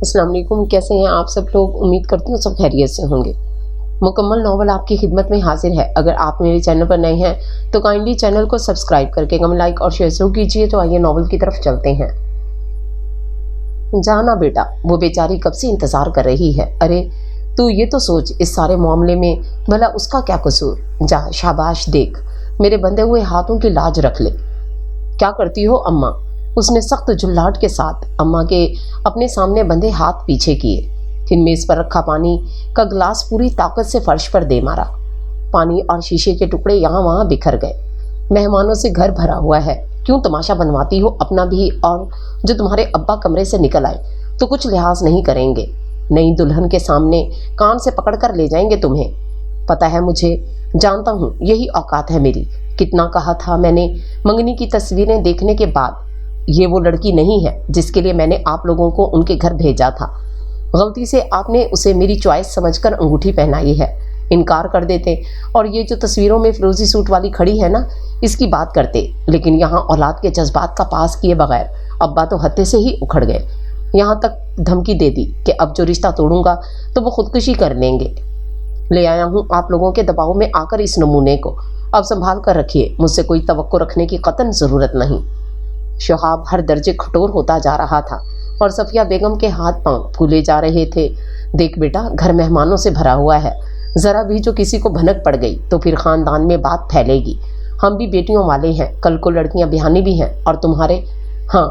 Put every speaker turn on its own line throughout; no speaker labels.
अस्सलाम वालेकुम। कैसे हैं आप सब लोग? उम्मीद करती हूँ सब खैरियत से होंगे। मुकम्मल नॉवल आपकी खिदमत में हाजिर है। अगर आप मेरे चैनल पर नए हैं तो काइंडली चैनल को सब्सक्राइब करके कमेंट, लाइक और शेयर जरूर कीजिए। तो आइए नॉवल की तरफ चलते हैं। जाना बेटा, वो बेचारी कब से इंतज़ार कर रही है। अरे तू ये तो सोच, इस सारे मामले में भला उसका क्या कसूर। जा शाबाश, देख मेरे बंधे हुए हाथों की लाज रख ले। क्या करती हो अम्मा? उसने सख्त जुल्लाहट के साथ अम्मा के अपने सामने बंधे हाथ पीछे किए, फिर मेज़ पर रखा पानी का गिलास पूरी ताकत से फर्श पर दे मारा। पानी और शीशे के टुकड़े यहाँ वहाँ बिखर गए। मेहमानों से घर भरा हुआ है, क्यों तमाशा बनवाती हो अपना भी? और जो तुम्हारे अब्बा कमरे से निकल आए तो कुछ लिहाज नहीं करेंगे। नई दुल्हन के सामने कान से पकड़ कर ले जाएंगे तुम्हें। पता है मुझे, जानता हूँ, यही औकात है मेरी। कितना कहा था मैंने, मंगनी की तस्वीरें देखने के बाद ये वो लड़की नहीं है जिसके लिए मैंने आप लोगों को उनके घर भेजा था। गलती से आपने उसे मेरी चॉइस समझकर अंगूठी पहनाई है। इनकार कर देते और ये जो तस्वीरों में फिरोजी सूट वाली खड़ी है ना, इसकी बात करते। लेकिन यहाँ औलाद के जज्बात का पास किए बगैर अब्बा तो हत्ते से ही उखड़ गए। यहाँ तक धमकी दे दी कि अब जो रिश्ता तोड़ूंगा तो वो खुदकुशी कर लेंगे। ले आया हूँ आप लोगों के दबाव में आकर इस नमूने को। अब संभाल कर रखिए, मुझसे कोई तवक्को रखने की कतन ज़रूरत नहीं। शहाब हर दर्जे कठोर होता जा रहा था और सफिया बेगम के हाथ पांव फूले जा रहे थे। देख बेटा, घर मेहमानों से भरा हुआ है। ज़रा भी जो किसी को भनक पड़ गई तो फिर ख़ानदान में बात फैलेगी। हम भी बेटियों वाले हैं, कल को लड़कियां बिहानी भी हैं। और तुम्हारे, हाँ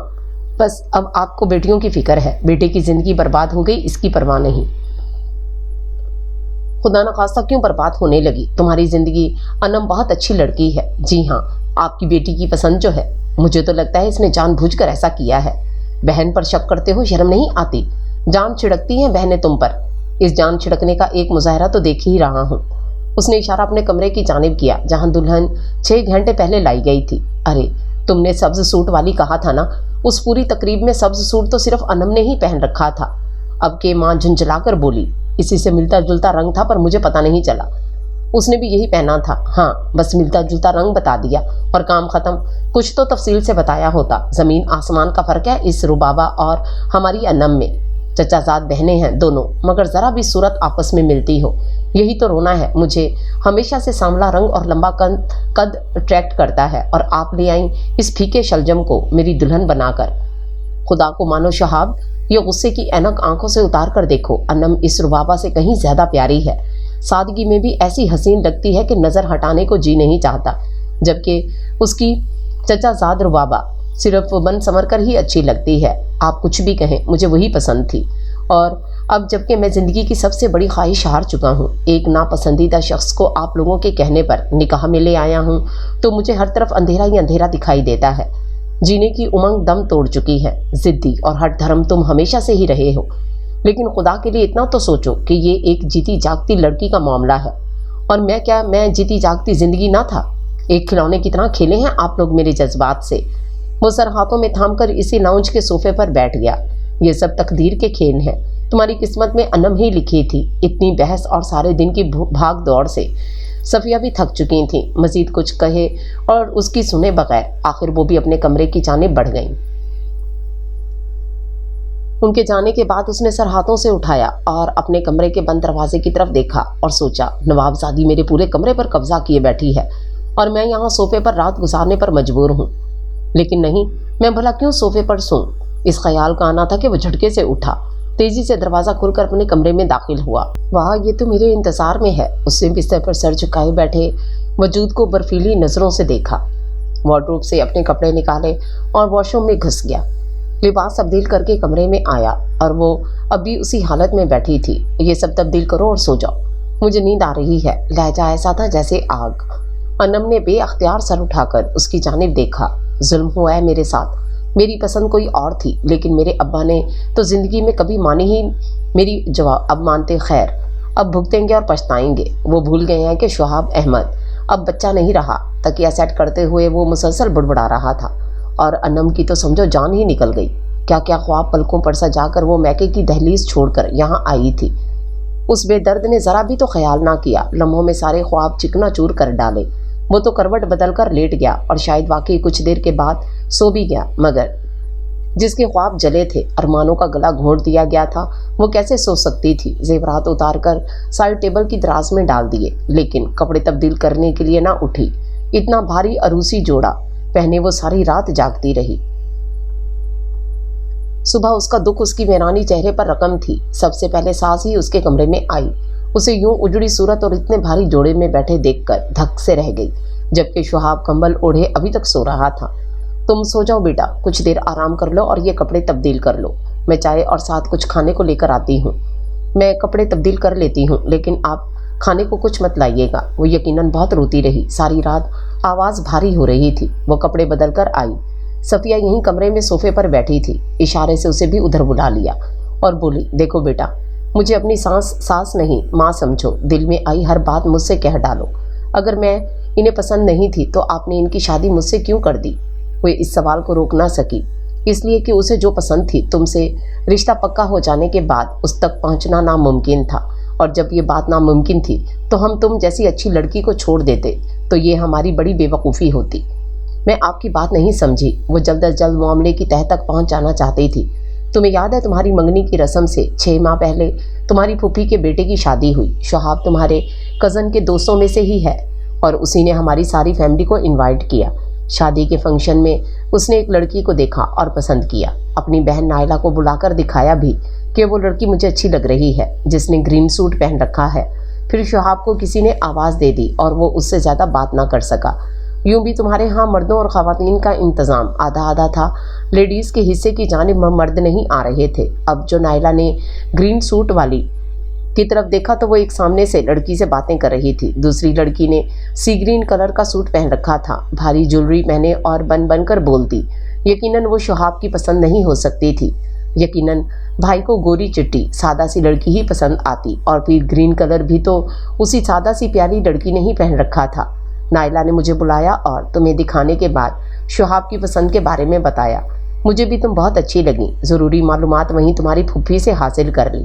बस अब आपको बेटियों की फिक्र है। बेटे की ज़िंदगी बर्बाद हो गई, इसकी परवाह नहीं। खुदा न खास्ता क्यों बर्बाद होने लगी तुम्हारी ज़िंदगी? अनम बहुत अच्छी लड़की है। जी हाँ, आपकी बेटी की पसंद जो है। मुझे तो लगता है इसने जानबूझकर ऐसा किया है। बहन पर शक करते हो, शर्म नहीं आती? जान छिड़कती हैं बहनें तुम पर। इस जान छिड़कने का एक मुजाहरा तो देख ही रहा हूँ। उसने इशारा अपने कमरे की जानिब किया जहाँ दुल्हन 6 घंटे पहले लाई गई थी। अरे तुमने सब्ज सूट वाली कहा था ना, उस पूरी तकरीब में सब्ज सूट तो सिर्फ अनम ने ही पहन रखा था। अब के माँ झुंझलाकर बोली, इसी से मिलता जुलता रंग था पर मुझे पता नहीं चला। उसने भी यही पहना था। हाँ बस मिलता जुलता रंग बता दिया और काम ख़त्म। कुछ तो तफसील से बताया होता। ज़मीन आसमान का फ़र्क है इस रुबाबा और हमारी अनम में। चचाजाद बहनें हैं दोनों, मगर ज़रा भी सूरत आपस में मिलती हो। यही तो रोना है मुझे। हमेशा से सांवला रंग और लंबा कद अट्रैक्ट करता है और आप ले आई इस फीके शलजम को मेरी दुल्हन बनाकर। खुदा को मानो शहाब, ये गुस्से की ऐनक आंखों से उतार कर देखो। अनम इस रुबाबा से कहीं ज़्यादा प्यारी है। सादगी में भी ऐसी हसीन लगती है कि नज़र हटाने को जी नहीं चाहता। जबकि उसकी चचाजाद रुबाबा सिर्फ बन संवर कर ही अच्छी लगती है। आप कुछ भी कहें, मुझे वही पसंद थी। और अब जबकि मैं ज़िंदगी की सबसे बड़ी ख्वाहिश हार चुका हूँ, एक नापसंदीदा शख्स को आप लोगों के कहने पर निकाह में ले आया हूँ, तो मुझे हर तरफ अंधेरा ही अंधेरा दिखाई देता है। जीने की उमंग दम तोड़ चुकी है। ज़िद्दी और हट धर्म तुम हमेशा से ही रहे हो, लेकिन खुदा के लिए इतना तो सोचो कि ये एक जीती जागती लड़की का मामला है। और मैं जीती जागती ज़िंदगी ना था? एक खिलौने की तरह खेले हैं आप लोग मेरे जज्बात से। वो सर हाथों में थामकर इसी लाउंज के सोफे पर बैठ गया। ये सब तकदीर के खेल हैं। तुम्हारी किस्मत में अनम ही लिखी थी। इतनी बहस और सारे दिन की भाग दौड़ से सफिया भी थक चुकी थी। मजीद कुछ कहे और उसकी सुने बगैर आखिर वो भी अपने कमरे की जानिब बढ़ गईं। उनके जाने के बाद उसने सर हाथों से उठाया और अपने कमरे के बंद दरवाजे की तरफ देखा और सोचा, नवाबजादी मेरे पूरे कमरे पर कब्जा किए बैठी है और मैं यहाँ सोफे पर रात गुजारने पर मजबूर हूँ। लेकिन नहीं, मैं भला क्यों सोफे पर सोऊं? इस ख्याल का आना था कि वो झटके से उठा, तेजी से दरवाज़ा खोलकर अपने कमरे में दाखिल हुआ। वाह, ये तो मेरे इंतज़ार में है। उसने बिस्तर पर सर झुकाए बैठे वजूद को बर्फीली नज़रों से देखा। वार्डरोब से अपने कपड़े निकाले और वॉशरूम में घुस गया। लिबास तब्दील करके कमरे में आया और वो अभी उसी हालत में बैठी थी। ये सब तब्दील करो और सो जाओ, मुझे नींद आ रही है। लहजा ऐसा था जैसे आग। अनम ने बेअख्तियार सर उठाकर उसकी जानिब देखा। जुल्म हुआ है मेरे साथ। मेरी पसंद कोई और थी, लेकिन मेरे अब्बा ने तो ज़िंदगी में कभी मानी ही मेरी जवाब। अब मानते खैर, अब भुगतेंगे और पछताएंगे। वो भूल गए हैं कि शहाब अहमद अब बच्चा नहीं रहा। तकिया सेट करते हुए वो मुसलसल बुड़बुड़ा रहा था और अनम की तो समझो जान ही निकल गई। क्या क्या ख्वाब पलकों पर सजाकर वो मैके की दहलीज छोड़कर यहाँ आई थी। उस बेदर्द ने ज़रा भी तो ख्याल ना किया। लम्हों में सारे ख्वाब चिकना चूर कर डाले। वो तो करवट बदल कर लेट गया और शायद वाकई कुछ देर के बाद सो भी गया, मगर جس کے خواب جلے تھے، ارمانوں کا گلا گھونٹ دیا گیا تھا، وہ کیسے سو سکتی تھی؟ زیورات اتار کر سائڈ ٹیبل کی دراز میں ڈال دیے، لیکن کپڑے تبدیل کرنے کے لیے نہ اٹھی۔ اتنا بھاری عروسی جوڑا پہنے وہ ساری رات جاگتی رہی۔ صبح اس کا دکھ اس کی ویرانی چہرے پر رقم تھی۔ سب سے پہلے ساس ہی اس کے کمرے میں آئی، اسے یوں اجڑی صورت اور اتنے بھاری جوڑے میں بیٹھے دیکھ کر دھک سے رہ گئی، جبکہ شہاب کمبل اوڑھے ابھی تک سو رہا تھا۔ تم سو جاؤ بیٹا، کچھ دیر آرام کر لو اور یہ کپڑے تبدیل کر لو، میں چائے اور ساتھ کچھ کھانے کو لے کر آتی ہوں۔ میں کپڑے تبدیل کر لیتی ہوں، لیکن آپ کھانے کو کچھ مت لائیے گا۔ وہ یقیناً بہت روتی رہی، ساری رات آواز بھاری ہو رہی تھی۔ وہ کپڑے بدل کر آئی۔ صفیہ یہیں کمرے میں صوفے پر بیٹھی تھی، اشارے سے اسے بھی ادھر بلا لیا اور بولی، دیکھو بیٹا، مجھے اپنی ساس نہیں ماں سمجھو، دل میں آئی ہر بات مجھ سے کہہ ڈالو۔ اگر میں انہیں پسند نہیں تھی تو آپ نے ان کی شادی مجھ سے کیوں کر دی؟ وہ اس سوال کو روک نہ سکی، اس لیے کہ اسے جو پسند تھی تم سے رشتہ پکا ہو جانے کے بعد اس تک پہنچنا ناممکن تھا، اور جب یہ بات ناممکن تھی تو ہم تم جیسی اچھی لڑکی کو چھوڑ دیتے تو یہ ہماری بڑی بے وقوفی ہوتی۔ میں آپ کی بات نہیں سمجھی۔ وہ جلد از جلد معاملے کی تہہ تک پہنچ جانا چاہتی تھی۔ تمہیں یاد ہے تمہاری منگنی کی رسم سے 6 ماہ پہلے تمہاری پھوپھی کے بیٹے کی شادی ہوئی؟ شہاب تمہارے کزن کے دوستوں میں سے ہی ہے اور اسی نے ہماری ساری فیملی کو انوائٹ کیا۔ شادی کے فنکشن میں اس نے ایک لڑکی کو دیکھا اور پسند کیا، اپنی بہن نائلہ کو بلا کر دکھایا بھی کہ وہ لڑکی مجھے اچھی لگ رہی ہے جس نے گرین سوٹ پہن رکھا ہے۔ پھر شہاب کو کسی نے آواز دے دی اور وہ اس سے زیادہ بات نہ کر سکا۔ یوں بھی تمہارے ہاں مردوں اور خواتین کا انتظام آدھا آدھا تھا، لیڈیز کے حصے کی جانب مرد نہیں آ رہے تھے۔ اب جو نائلہ نے گرین سوٹ والی کی طرف دیکھا تو وہ ایک سامنے سے لڑکی سے باتیں کر رہی تھی، دوسری لڑکی نے سی گرین کلر کا سوٹ پہن رکھا تھا، بھاری جویلری پہنے اور بن بن کر بولتی۔ یقیناً وہ شہاب کی پسند نہیں ہو سکتی تھی، یقیناً بھائی کو گوری چٹی سادہ سی لڑکی ہی پسند آتی، اور پھر گرین کلر بھی تو اسی سادہ سی پیاری لڑکی نے ہی پہن رکھا تھا۔ نائلہ نے مجھے بلایا اور تمہیں دکھانے کے بعد شہاب کی پسند کے بارے میں بتایا۔ مجھے بھی تم بہت اچھی لگیں، ضروری معلومات وہیں تمہاری پھوپھی سے حاصل کر لی۔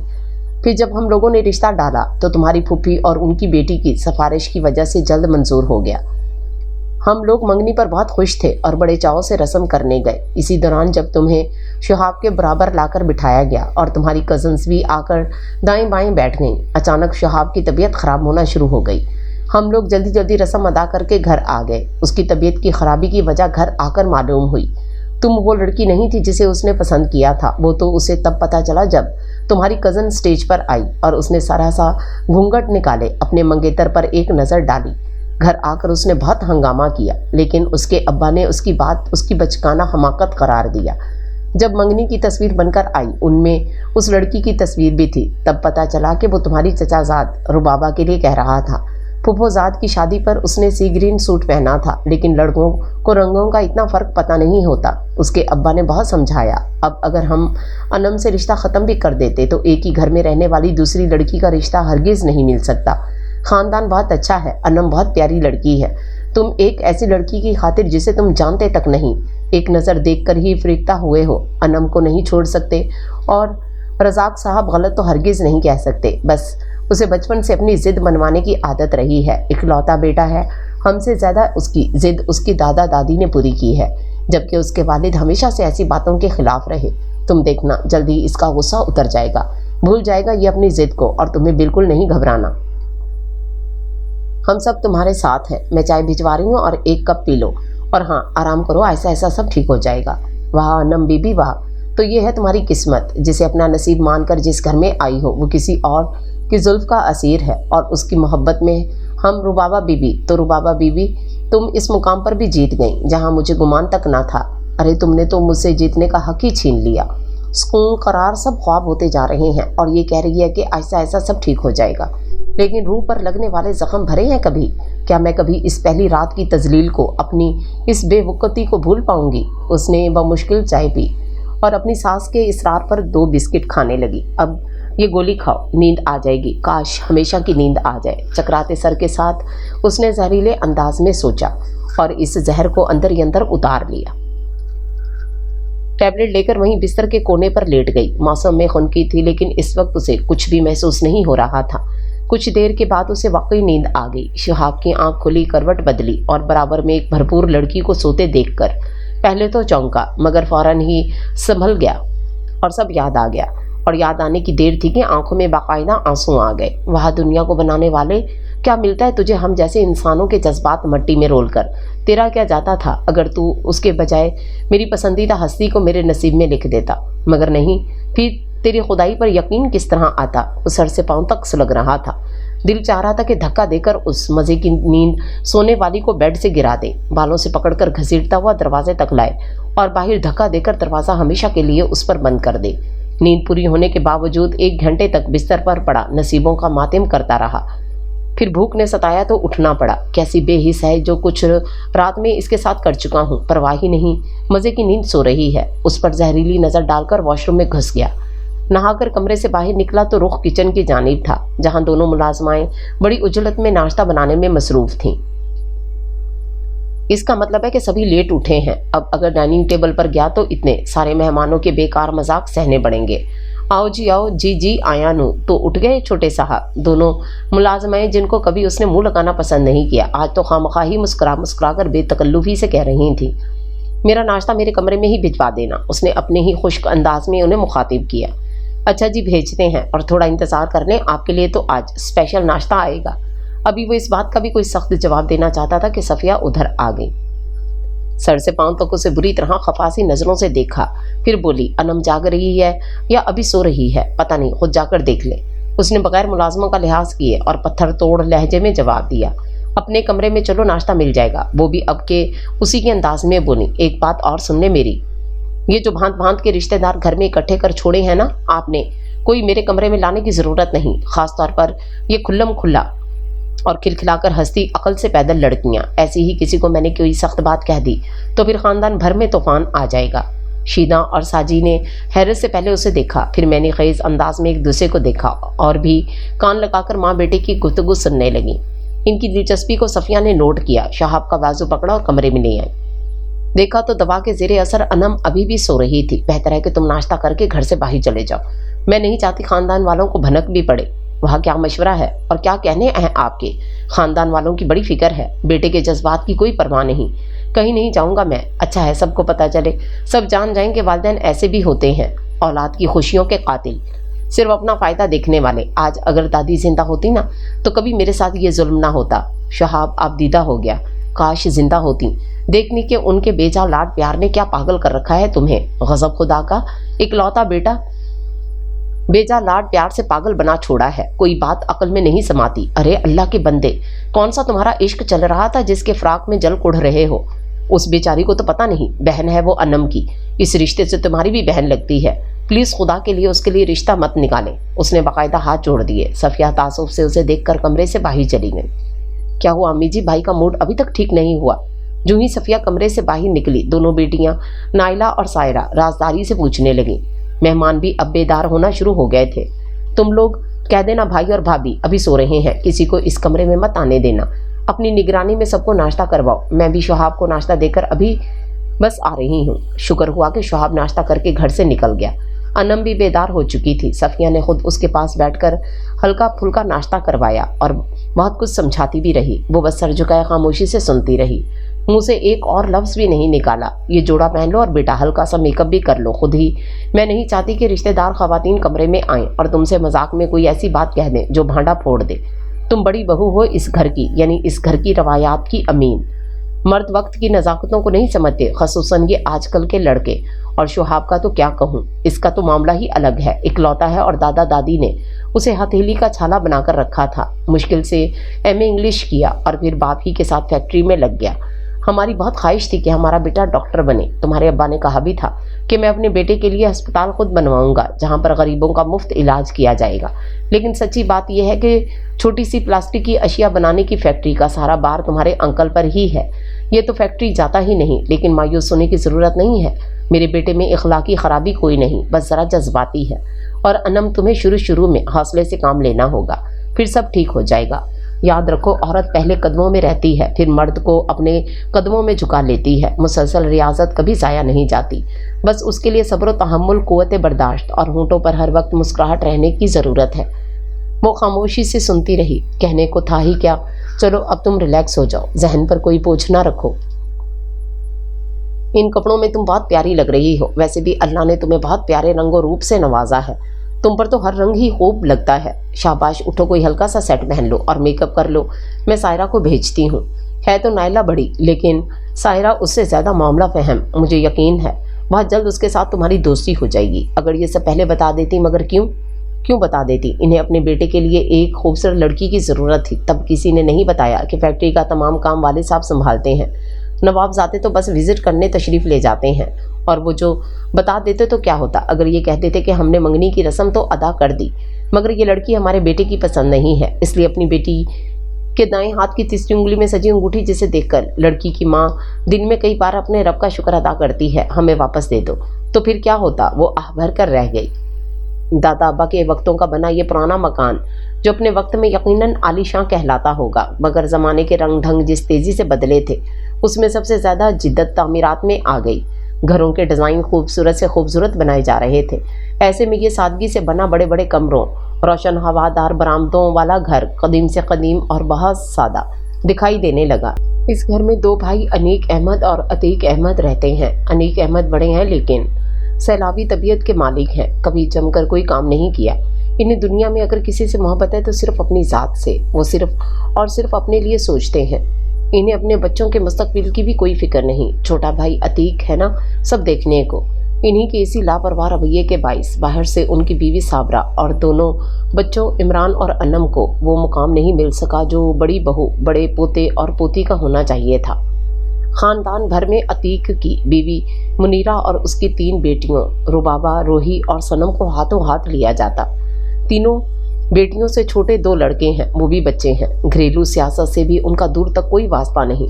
پھر جب ہم لوگوں نے رشتہ ڈالا تو تمہاری پھوپھی اور ان کی بیٹی کی سفارش کی وجہ سے جلد منظور ہو گیا۔ ہم لوگ منگنی پر بہت خوش تھے اور بڑے چاؤ سے رسم کرنے گئے۔ اسی دوران جب تمہیں شہاب کے برابر لا کر بٹھایا گیا اور تمہاری کزنس بھی آ کر دائیں بائیں بیٹھ گئیں، اچانک شہاب کی طبیعت خراب ہونا شروع ہو گئی۔ ہم لوگ جلدی جلدی رسم ادا کر کے گھر آ گئے۔ اس کی طبیعت کی خرابی کی وجہ گھر آ کر معلوم ہوئی۔ تم وہ لڑکی نہیں تھی جسے اس نے پسند کیا تھا، وہ تو اسے تب پتہ چلا جب تمہاری کزن سٹیج پر آئی اور اس نے سارا سا گھونگھٹ نکالے، اپنے منگیتر پر ایک نظر ڈالی۔ گھر آ کر اس نے بہت ہنگامہ کیا، لیکن اس کے ابا نے اس کی بات اس کی بچکانہ حماقت قرار دیا۔ جب منگنی کی تصویر بن کر آئی، ان میں اس لڑکی کی تصویر بھی تھی، تب پتہ چلا کہ وہ تمہاری چچا زاد ربابہ کے لیے کہہ رہا تھا۔ پھپھو زاد کی شادی پر اس نے سی گرین سوٹ پہنا تھا، لیکن لڑکوں کو رنگوں کا اتنا فرق پتہ نہیں ہوتا۔ اس کے ابا نے بہت سمجھایا۔ اب اگر ہم انم سے رشتہ ختم بھی کر دیتے تو ایک ہی گھر میں رہنے والی دوسری لڑکی کا رشتہ ہرگز نہیں مل سکتا۔ خاندان بہت اچھا ہے، انم بہت پیاری لڑکی ہے، تم ایک ایسی لڑکی کی خاطر جسے تم جانتے تک نہیں، ایک نظر دیکھ کر ہی فریفتہ ہوئے ہو، انم کو نہیں چھوڑ سکتے، اور رزاق صاحب غلط تو ہرگز نہیں کہہ سکتے۔ بس اسے بچپن سے اپنی ضد منوانے کی عادت رہی ہے، اکلوتا بیٹا ہے، ہم سے زیادہ اس کی ضد اس کی دادا دادی نے پوری کی ہے، جبکہ اس کے والد ہمیشہ سے ایسی باتوں کے خلاف رہے۔ تم دیکھنا جلدی اس کا غصہ اتر جائے گا، بھول جائے گا یہ اپنی ضد کو، اور تمہیں بالکل نہیں گھبرانا۔ ہم سب تمہارے ساتھ ہیں، میں چائے بھجوا رہی ہوں اور ایک کپ پی لو، اور ہاں آرام کرو، ایسا ایسا سب ٹھیک ہو جائے گا۔ واہ انم بی بی واہ، تو یہ ہے تمہاری قسمت، جسے اپنا نصیب مان کر جس گھر میں آئی ہو وہ کسی اور کی زلف کا اسیر ہے، اور اس کی محبت میں ہم ربابہ بی بی، تو ربابہ بی بی تم اس مقام پر بھی جیت گئیں جہاں مجھے گمان تک نہ تھا۔ ارے تم نے تو مجھ سے جیتنے کا حق ہی چھین لیا۔ سکون قرار سب خواب ہوتے جا رہے ہیں، اور یہ کہہ رہی ہے کہ ایسا ایسا سب ٹھیک ہو جائے گا، لیکن روح پر لگنے والے زخم بھرے ہیں کبھی؟ کیا میں کبھی اس پہلی رات کی تذلیل کو، اپنی اس بے وقتی کو بھول پاؤں گی؟ اس نے بمشکل چائے پی اور اپنی ساس کے اصرار پر 2 بسکٹ کھانے لگی۔ اب یہ گولی کھاؤ، نیند آ جائے گی، کاش ہمیشہ کی نیند آ جائے۔ چکراتے سر کے ساتھ اس نے زہریلے انداز میں سوچا اور اس زہر کو اندر ہی اندر اتار لیا۔ ٹیبلٹ لے کر وہیں بستر کے کونے پر لیٹ گئی۔ موسم میں خنکی تھی، لیکن اس وقت اسے کچھ بھی محسوس نہیں ہو رہا تھا۔ کچھ دیر کے بعد اسے واقعی نیند آ گئی۔ شہاب کی آنکھ کھلی، کروٹ بدلی اور برابر میں ایک بھرپور لڑکی کو سوتے دیکھ کر پہلے تو چونکا مگر فوراً ہی سنبھل گیا اور سب یاد آ گیا، اور یاد آنے کی دیر تھی کہ آنکھوں میں باقاعدہ آنسو آ گئے۔ وہاں دنیا کو بنانے والے، کیا ملتا ہے تجھے ہم جیسے انسانوں کے جذبات مٹی میں رول کر؟ تیرا کیا جاتا تھا اگر تو اس کے بجائے میری پسندیدہ ہستی کو میرے نصیب میں لکھ دیتا؟ مگر نہیں، پھر تیری خدائی پر یقین کس طرح آتا؟ وہ سر سے پاؤں تک سلگ رہا تھا۔ دل چاہ رہا تھا کہ دھکا دے کر اس مزے کی نیند سونے والی کو بیڈ سے گرا دے، بالوں سے پکڑ کر گھسیٹتا ہوا دروازے تک لائے اور باہر دھکا دے کر دروازہ ہمیشہ کے لیے اس پر بند کر دے۔ نیند پوری ہونے کے باوجود 1 گھنٹے تک بستر پر پڑا نصیبوں کا ماتم کرتا رہا۔ پھر بھوک نے ستایا تو اٹھنا پڑا۔ کیسی بے حس ہے جو کچھ رات میں اس کے ساتھ کر چکا ہوں، پرواہ ہی نہیں، مزے کی نیند سو رہی ہے۔ اس پر زہریلی نظر ڈال کر واش روم میں گھس گیا۔ نہا کر کمرے سے باہر نکلا تو رخ کچن کی جانب تھا، جہاں دونوں ملازمائیں بڑی عجلت میں ناشتہ بنانے میں مصروف تھیں۔ اس کا مطلب ہے کہ سبھی لیٹ اٹھے ہیں۔ اب اگر ڈائننگ ٹیبل پر گیا تو اتنے سارے مہمانوں کے بیکار مذاق سہنے پڑیں گے۔ آؤ جی آؤ، جی جی آیا نو، تو اٹھ گئے چھوٹے صاحب؟ دونوں ملازمائیں جن کو کبھی اس نے منہ لگانا پسند نہیں کیا، آج تو خواہ ہی مسکرا کر بے تکلفی سے کہہ رہی تھیں، میرا ناشتہ میرے کمرے میں ہی بھجوا دینا۔ اس نے اپنے ہی خشک انداز میں انہیں مخاطب کیا۔ اچھا جی بھیجتے ہیں، اور تھوڑا انتظار کر لیں، آپ کے لیے تو آج اسپیشل ناشتہ آئے گا۔ ابھی وہ اس بات کا بھی کوئی سخت جواب دینا چاہتا تھا کہ صفیہ ادھر آ گئی۔ سر سے پاؤں تک اسے بری طرح خفاسی نظروں سے دیکھا، پھر بولی، انم جاگ رہی ہے یا ابھی سو رہی ہے؟ پتہ نہیں، خود جا کر دیکھ لے۔ اس نے بغیر ملازموں کا لحاظ کیے اور پتھر توڑ لہجے میں جواب دیا، اپنے کمرے میں چلو، ناشتہ مل جائے گا۔ وہ بھی اب کے اسی کے انداز میں بولی، ایک بات اور سن لے میری، یہ جو بھانت بھانت کے رشتہ دار گھر میں اکٹھے کر چھوڑے ہیں نا آپ نے، کوئی میرے کمرے میں لانے کی ضرورت نہیں، خاص طور پر یہ کھلم کھلا اور کھلکھلا کر ہستی عقل سے پیدل لڑکیاں۔ ایسی ہی کسی کو میں نے کوئی سخت بات کہہ دی تو پھر خاندان بھر میں طوفان آ جائے گا۔ شیدا اور ساجی نے حیرت سے پہلے اسے دیکھا، پھر میں نے خیز انداز میں ایک دوسرے کو دیکھا اور بھی کان لگا کر ماں بیٹے کی گفتگو سننے لگی۔ ان کی دلچسپی کو صفیہ نے نوٹ کیا، شہاب کا بازو پکڑا اور کمرے میں لے آئی۔ دیکھا تو دوا کے زیر اثر انم ابھی بھی سو رہی تھی۔ بہتر ہے کہ تم ناشتہ کر کے گھر سے باہر چلے جاؤ، میں نہیں چاہتی خاندان والوں کو بھنک بھی پڑے۔ وہاں کیا مشورہ ہے اور کیا کہنے ہیں آپ کے؟ خاندان والوں کی بڑی فکر ہے، بیٹے کے جذبات کی کوئی پرواہ نہیں۔ کہیں نہیں جاؤں گا میں، اچھا ہے سب کو پتہ چلے، سب جان جائیں کہ والدین ایسے بھی ہوتے ہیں، اولاد کی خوشیوں کے قاتل، صرف اپنا فائدہ دیکھنے والے۔ آج اگر دادی زندہ ہوتی نا تو کبھی میرے ساتھ یہ ظلم نہ ہوتا۔ شہاب آپ دیدہ ہو گیا، کاش زندہ ہوتی، دیکھنی کہ ان کے بیجا لاڈ پیار نے کیا پاگل کر رکھا ہے تمہیں۔ غضب خدا کا، اکلوتا بیٹا بیجا لاڈ پیار سے پاگل بنا چھوڑا ہے، کوئی بات عقل میں نہیں سماتی۔ ارے اللہ کے بندے، کون سا تمہارا عشق چل رہا تھا جس کے فراق میں جل کڑ رہے ہو؟ اس بیچاری کو تو پتہ نہیں، بہن ہے وہ انم کی، اس رشتے سے تمہاری بھی بہن لگتی ہے، پلیز خدا کے لیے اس کے لیے رشتہ مت نکالیں۔ اس نے باقاعدہ ہاتھ جوڑ دیے۔ صفیہ تعصب سے اسے دیکھ کر کمرے سے باہر چلی گئی۔ کیا ہوا امی جی، بھائی کا موڈ ابھی تک ٹھیک نہیں ہوا؟ جو ہی صفیہ کمرے سے باہر نکلی، دونوں بیٹیاں نائلہ اور سائرہ رازداری سے پوچھنے لگیں۔ مہمان بھی اب بیدار ہونا شروع ہو گئے تھے۔ تم لوگ کہہ دینا بھائی اور بھابھی ابھی سو رہے ہیں، کسی کو اس کمرے میں مت آنے دینا، اپنی نگرانی میں سب کو ناشتہ کرواؤ۔ میں بھی شہاب کو ناشتہ دے کر ابھی بس آ رہی ہوں۔ شکر ہوا کہ شہاب ناشتہ کر کے گھر سے نکل گیا۔ انم بھی بیدار ہو چکی تھی۔ صفیہ نے خود اس کے پاس بیٹھ کر ہلکا پھلکا ناشتہ کروایا اور بہت کچھ سمجھاتی بھی رہی۔ وہ بس سر جھکائے خاموشی سے سنتی رہی، منہ سے ایک اور لفظ بھی نہیں نکالا۔ یہ جوڑا پہن لو اور بیٹا ہلکا سا میک اپ بھی کر لو خود ہی، میں نہیں چاہتی کہ رشتہ دار خواتین کمرے میں آئیں اور تم سے مذاق میں کوئی ایسی بات کہہ دیں جو بھانڈا پھوڑ دے۔ تم بڑی بہو ہو اس گھر کی، یعنی اس گھر کی روایات کی امین۔ مرد وقت کی نزاکتوں کو نہیں سمجھتے، خصوصاً یہ آج کل کے لڑکے۔ اور شہاب کا تو کیا کہوں، اس کا تو معاملہ ہی الگ ہے، اکلوتا ہے اور دادا دادی نے اسے ہتھیلی کا چھالا بنا کر رکھا تھا۔ مشکل سے ایم اے انگلش کیا اور پھر باپ ہی کے ساتھ فیکٹری میں لگ گیا۔ ہماری بہت خواہش تھی کہ ہمارا بیٹا ڈاکٹر بنے، تمہارے ابا نے کہا بھی تھا کہ میں اپنے بیٹے کے لیے ہسپتال خود بنواؤں گا جہاں پر غریبوں کا مفت علاج کیا جائے گا، لیکن سچی بات یہ ہے کہ چھوٹی سی پلاسٹک کی اشیاء بنانے کی فیکٹری کا سارا بار تمہارے انکل پر ہی ہے۔ یہ تو فیکٹری جاتا ہی نہیں، لیکن مایوس ہونے کی ضرورت نہیں ہے، میرے بیٹے میں اخلاقی خرابی کوئی نہیں، بس ذرا جذباتی ہے۔ اور انم تمہیں شروع میں حوصلے سے کام لینا ہوگا، پھر سب ٹھیک ہو جائے گا۔ یاد رکھو، عورت پہلے قدموں میں رہتی ہے، پھر مرد کو اپنے قدموں میں جھکا لیتی ہے۔ مسلسل ریاضت کبھی ضائع نہیں جاتی، بس اس کے لیے صبر و تحمل، قوت برداشت اور ہونٹوں پر ہر وقت مسکراہٹ رہنے کی ضرورت ہے۔ وہ خاموشی سے سنتی رہی، کہنے کو تھا ہی کیا، چلو اب تم ریلیکس ہو جاؤ، ذہن پر کوئی بوجھ نہ رکھو۔ इन कपड़ों में तुम बहुत प्यारी लग रही हो। वैसे भी अल्लाह ने तुम्हें बहुत प्यारे रंगों रूप से नवाजा है। तुम पर तो हर रंग ही खूब लगता है। शाबाश, उठो कोई हल्का सा सेट पहन लो और मेकअप कर लो। मैं सायरा को भेजती हूँ। है तो नायला बड़ी, लेकिन सायरा उससे ज़्यादा मामला फहम। मुझे यकीन है बहुत जल्द उसके साथ तुम्हारी दोस्ती हो जाएगी। अगर ये सब पहले बता देती, मगर क्यों बता देती? इन्हें अपने बेटे के लिए एक खूबसूरत लड़की की ज़रूरत थी। तब किसी ने नहीं बताया कि फैक्ट्री का तमाम काम वाले साहब संभालते हैं। नवाबजादे तो बस विजिट करने तशरीफ़ ले जाते हैं। और वो जो बता देते तो क्या होता? अगर ये कह देते कि हमने मंगनी की रस्म तो अदा कर दी, मगर ये लड़की हमारे बेटे की पसंद नहीं है, इसलिए अपनी बेटी के दाएं हाथ की तीसरी उंगली में सजी अंगूठी जिसे देखकर लड़की की माँ दिन में कई बार अपने रब का शुक्र अदा करती है, हमें वापस दे दो, तो फिर क्या होता? वो आह भर कर रह गई। दादा अब्बा के वक्तों का बना ये पुराना मकान, जो अपने वक्त में यकीनन आलीशां कहलाता होगा, मगर ज़माने के रंग ढंग जिस तेज़ी से बदले थे, उसमें सबसे ज़्यादा जिद्दत तामीरात में आ गई। घरों के डिज़ाइन खूबसूरत से खूबसूरत बनाए जा रहे थे। ऐसे में ये सादगी से बना बड़े बड़े कमरों, रोशन हवादार बरामदों वाला घर कदीम से कदीम और बहुत सादा दिखाई देने लगा। इस घर में दो भाई अनीक अहमद और अतीक अहमद रहते हैं। अनीक अहमद बड़े हैं, लेकिन सैलाबी तबीयत के मालिक हैं। कभी जमकर कोई काम नहीं किया। इन्हें दुनिया में अगर किसी से मोहब्बत है तो सिर्फ अपनी ज़ात से। वो सिर्फ अपने लिए सोचते हैं। इन्हें अपने बच्चों के मुस्तकबिल की भी कोई फिक्र नहीं। छोटा भाई अतीक है ना, सब देखने को। इन्हीं के इसी लापरवाह रवैये के बाइस बाहर से उनकी बीवी साबरा और दोनों बच्चों इमरान और अनम को वो मुकाम नहीं मिल सका जो बड़ी बहू, बड़े पोते और पोती का होना चाहिए था। खानदान भर में अतीक की बीवी मुनीरा और उसकी 3 बेटियों रुबाबा, रोही और सनम को हाथों हाथ लिया जाता। तीनों बेटियों से छोटे 2 लड़के हैं, वो भी बच्चे हैं। घरेलू सियासत से भी उनका दूर तक कोई वास्ता नहीं।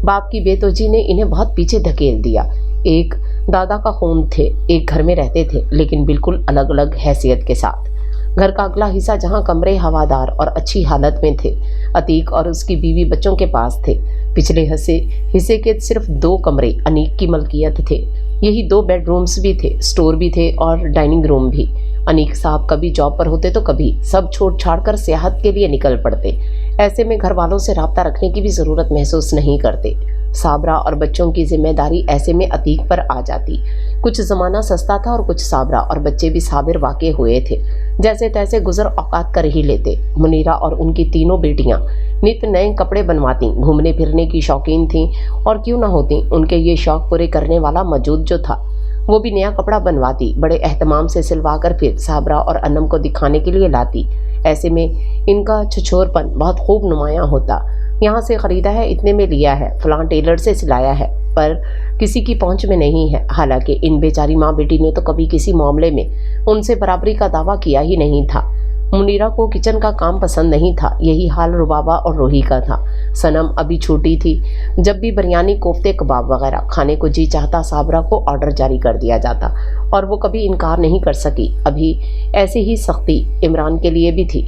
बाप की बेतौजी ने इन्हें बहुत पीछे धकेल दिया। एक दादा का खून थे, एक घर में रहते थे, लेकिन बिल्कुल अलग अलग हैसियत के साथ। घर का अगला हिस्सा जहाँ कमरे हवादार और अच्छी हालत में थे, अतीक और उसकी बीवी बच्चों के पास थे। पिछले हिस्से के सिर्फ 2 कमरे अनीक की मलकियत थे। यही 2 बेडरूम्स भी थे, स्टोर भी थे और डाइनिंग रूम भी। अनीक साहब कभी जॉब पर होते तो कभी सब छोड़ छाड़ कर सियाहत के लिए निकल पड़ते। ऐसे में घर वालों से राब्ता रखने की भी ज़रूरत महसूस नहीं करते। साबरा और बच्चों की जिम्मेदारी ऐसे में अतीक पर आ जाती। कुछ ज़माना सस्ता था और कुछ साबरा और बच्चे भी साबिर वाक़े हुए थे। जैसे तैसे गुजर औकात कर ही लेते। मुनीरा और उनकी तीनों बेटियां नित नए कपड़े बनवाती, घूमने फिरने की शौकीन थीं, और क्यों ना होती। उनके ये शौक पूरे करने वाला मौजूद जो था, वो भी नया कपड़ा बनवाती, बड़े एहतमाम से सिलवा कर फिर साबरा और अनम को दिखाने के लिए लाती। ऐसे में इनका छछोरपन बहुत खूब नुमायां होता। यहाँ से ख़रीदा है, इतने में लिया है, फलां टेलर से सिलाया है, पर किसी की पहुंच में नहीं है। हालांकि इन बेचारी माँ बेटी ने तो कभी किसी मामले में उनसे बराबरी का दावा किया ही नहीं था। मुनीरा को किचन का काम पसंद नहीं था। यही हाल रुबाबा और रोही का था। सनम अभी छोटी थी। जब भी बिरयानी, कोफ्ते, कबाब वगैरह खाने को जी चाहता, साबरा को ऑर्डर जारी कर दिया जाता और वो कभी इनकार नहीं कर सकी। अभी ऐसे ही सख्ती इमरान के लिए भी थी।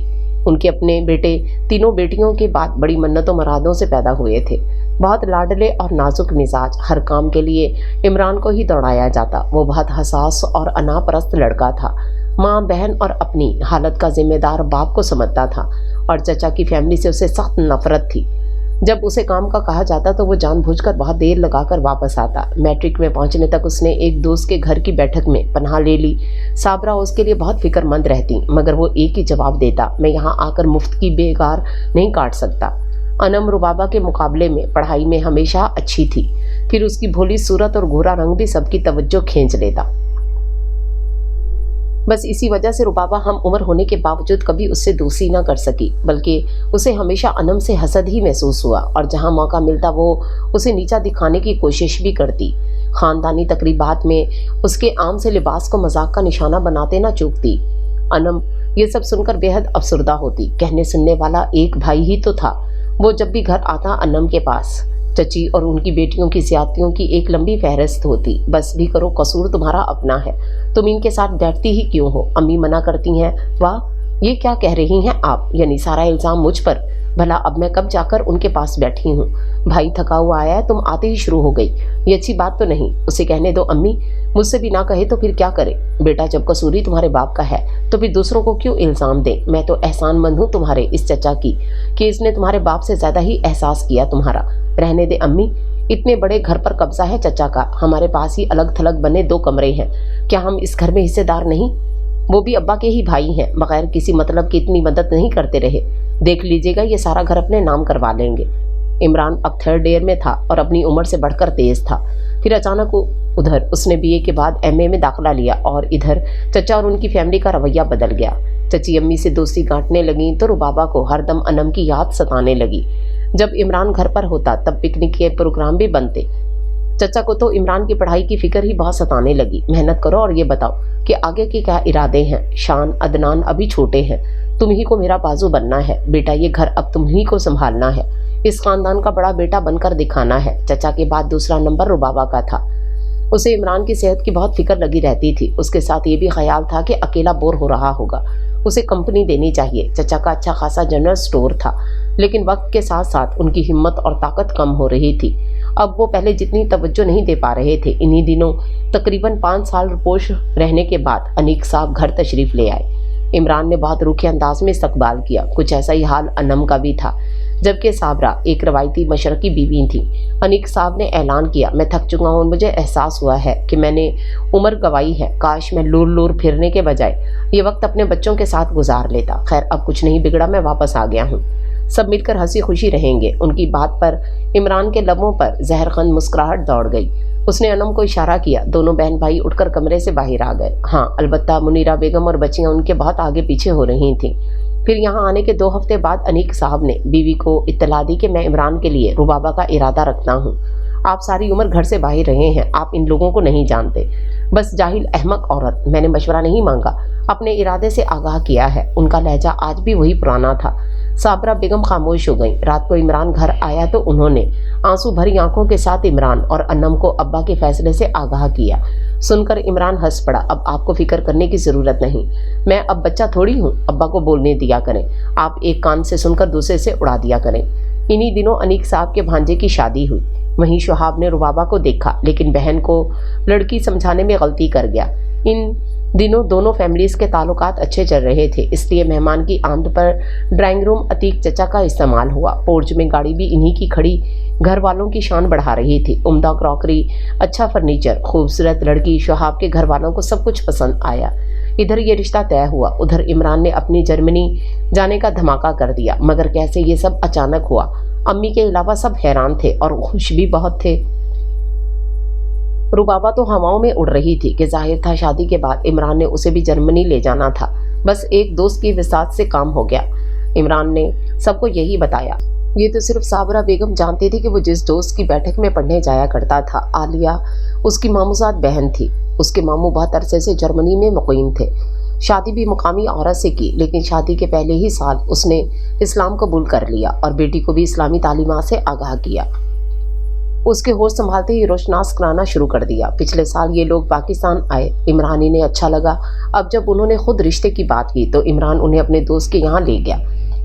उनके अपने बेटे तीनों बेटियों के बाद बड़ी मन्नतों मरादों से पैदा हुए थे। बहुत लाडले और नाजुक मिजाज, हर काम के लिए इमरान को ही दौड़ाया जाता। वो बहुत हसास और अनापरस्त लड़का था। माँ, बहन और अपनी हालत का जिम्मेदार बाप को समझता था और चचा की फैमिली से उसे सख्त नफरत थी। जब उसे काम का कहा जाता तो वो जानबूझकर बहुत देर लगाकर वापस आता। मैट्रिक में पहुंचने तक उसने एक दोस्त के घर की बैठक में पनाह ले ली। साबरा उसके लिए बहुत फिक्रमंद रहती, मगर वो एक ही जवाब देता, मैं यहाँ आकर मुफ्त की बेगार नहीं काट सकता। अनम रुबाबा के मुकाबले में पढ़ाई में हमेशा अच्छी थी, फिर उसकी भोली सूरत और गोरा रंग भी सबकी तवज्जो खींच लेता। बस इसी वजह से रुबाबा हम उम्र होने के बावजूद कभी उससे दोस्ती न कर सकी, बल्कि उसे हमेशा अनम से हसद ही महसूस हुआ और जहां मौका मिलता वो उसे नीचा दिखाने की कोशिश भी करती। खानदानी तकरीबात में उसके आम से लिबास को मजाक का निशाना बनाते ना चूकती। अनम ये सब सुनकर बेहद अफसुर्दा होती। कहने सुनने वाला एक भाई ही तो था। वो जब भी घर आता अनम के पास चची और उनकी बेटियों की ज्यादतियों की एक लंबी फहरिस्त होती। बस भी करो, कसूर तुम्हारा अपना है, तुम इनके साथ बैठती ही क्यों हो? अम्मी मना करती हैं। वाह, ये क्या कह रही हैं आप? यानी सारा इल्ज़ाम मुझ पर? भला अब मैं कब जाकर उनके पास बैठी हूँ? भाई थका हुआ आया है, तुम आते ही शुरू हो गई। ये अच्छी बात तो नहीं। उसे कहने दो अम्मी, मुझसे भी ना कहे तो फिर क्या करे? बेटा, जब कसूरी तुम्हारे बाप का है तो फिर दूसरों को क्यों इल्ज़ाम दे? मैं तो एहसानमंद हूँ तुम्हारे इस चचा की कि इसने तुम्हारे बाप से ज़्यादा ही एहसास किया तुम्हारा। रहने दे अम्मी, इतने बड़े घर पर कब्जा है चचा का, हमारे पास ही अलग थलग बने 2 कमरे हैं, क्या हम इस घर में हिस्सेदार नहीं? वो भी अब्बा के ही भाई हैं, बगैर किसी मतलब की इतनी मदद नहीं करते रहे। देख लीजिएगा ये सारा घर अपने नाम करवा लेंगे। इमरान अब 3rd ईयर में था और अपनी उम्र से बढ़कर तेज था। फिर अचानक उधर उसने बीए के बाद एमए में दाखिला लिया और इधर चचा और उनकी फैमिली का रवैया बदल गया। चची अम्मी से दोस्ती गांठने लगी तो रुबाबा को हरदम अनम की याद सताने लगी। जब इमरान घर पर होता तब पिकनिक के प्रोग्राम भी बनते। चचा को तो इमरान की पढ़ाई की फिक्र ही बहुत सताने लगी। मेहनत करो और ये बताओ कि आगे के क्या इरादे हैं। शान अदनान अभी छोटे हैं, तुम ही को मेरा बाजू बनना है बेटा, ये घर अब तुम ही को संभालना है, इस खानदान का बड़ा बेटा बनकर दिखाना है। चचा के बाद दूसरा नंबर रुबाबा का था। उसे इमरान की सेहत की बहुत फिक्र लगी रहती थी। उसके साथ ये भी ख्याल था कि अकेला बोर हो रहा होगा, उसे कंपनी देनी चाहिए। चचा का अच्छा खासा जनरल स्टोर था, लेकिन वक्त के साथ साथ उनकी हिम्मत और ताकत कम हो रही थी। अब वो पहले जितनी तवज्जो नहीं दे पा रहे थे। इन्हीं दिनों तकरीबन 5 साल रुपोश रहने के बाद अनीक साहब घर तशरीफ ले आए। इमरान ने बहुत रूखे अंदाज में इस्तकबाल किया। कुछ ऐसा ही हाल अनम का भी था, जबकि साबरा एक रवायती मशरकी बीवी थी। अनीक साहब ने ऐलान किया, मैं थक चुका हूँ, मुझे एहसास हुआ है कि मैंने उम्र गवाई है। काश मैं लूर लूर फिरने के बजाय ये वक्त अपने बच्चों के साथ गुजार लेता। खैर अब कुछ नहीं बिगड़ा, मैं वापस आ गया हूँ, सब मिलकर हंसी खुशी रहेंगे। उनकी बात पर इमरान के लबों पर जहरखंद मुस्कुराहट दौड़ गई। उसने अनम को इशारा किया। दोनों बहन भाई उठकर कमरे से बाहर आ गए। हाँ, अलबत्ता मुनीरा बेगम और बच्चियां उनके बहुत आगे पीछे हो रही थीं। फिर यहाँ आने के 2 हफ्ते बाद अनीक साहब ने बीवी को इत्तला दी कि मैं इमरान के लिए रुबाबा का इरादा रखता हूँ। आप सारी उम्र घर से बाहर रहे हैं, आप इन लोगों को नहीं जानते, बस जाहिल अहमक औरत। मैंने मशवरा नहीं मांगा, अपने इरादे से आगाह किया है। उनका लहजा आज भी वही पुराना था। साबरा बेगम खामोश हो गई। रात को इमरान घर आया तो उन्होंने आंसू भरी आंखों के साथ इमरान और अनम को अब्बा के फैसले से आगाह किया। सुनकर इमरान हंस पड़ा। अब आपको फिक्र करने की जरूरत नहीं, मैं अब बच्चा थोड़ी हूँ, अब्बा को बोलने दिया करें, आप एक कान से सुनकर दूसरे से उड़ा दिया करें। इन्हीं दिनों अनीक साहब के भांजे की शादी हुई। वहीं शुहाब ने रुबाबा को देखा, लेकिन बहन को लड़की समझाने में गलती कर गया। इन दिनों दोनों फैमिलीज के ताल्लुकात अच्छे चल रहे थे, इसलिए मेहमान की आमद पर ड्राइंग रूम अतीक चचा का इस्तेमाल हुआ। पोर्च में गाड़ी भी इन्हीं की खड़ी घर वालों की शान बढ़ा रही थी। उम्दा क्रॉकरी, अच्छा फर्नीचर, खूबसूरत लड़की। शुहाब के घर वालों को सब कुछ पसंद आया। इधर ये रिश्ता तय हुआ, उधर इमरान ने अपनी जर्मनी जाने का धमाका कर दिया। मगर कैसे ये सब अचानक हुआ? अम्मी के अलावा सब हैरान थे और खुश भी बहुत थे। रुबाबा तो हवाओं में उड़ रही थी कि जाहिर था शादी के बाद इमरान ने उसे भी जर्मनी ले जाना था। बस एक दोस्त की विसात से काम हो गया। इमरान ने सबको यही बताया। ये तो सिर्फ साबरा बेगम जानती थी कि वो जिस दोस्त की बैठक में पढ़ने जाया करता था, आलिया उसकी मामूजात बहन थी। उसके मामू बहुत अरसे से जर्मनी में मुकीम थे। शादी भी मुकामी औरत से की, लेकिन शादी के पहले ही साल उसने इस्लाम कबूल कर लिया और बेटी को भी इस्लामी तालीमात से आगाह किया। उसके होश संभालते ही रोशनास कराना शुरू कर दिया। पिछले साल ये लोग पाकिस्तान आए। इमरानी ने अच्छा लगा। अब जब उन्होंने खुद रिश्ते की बात की तो इमरान उन्हें अपने दोस्त के यहाँ ले गया।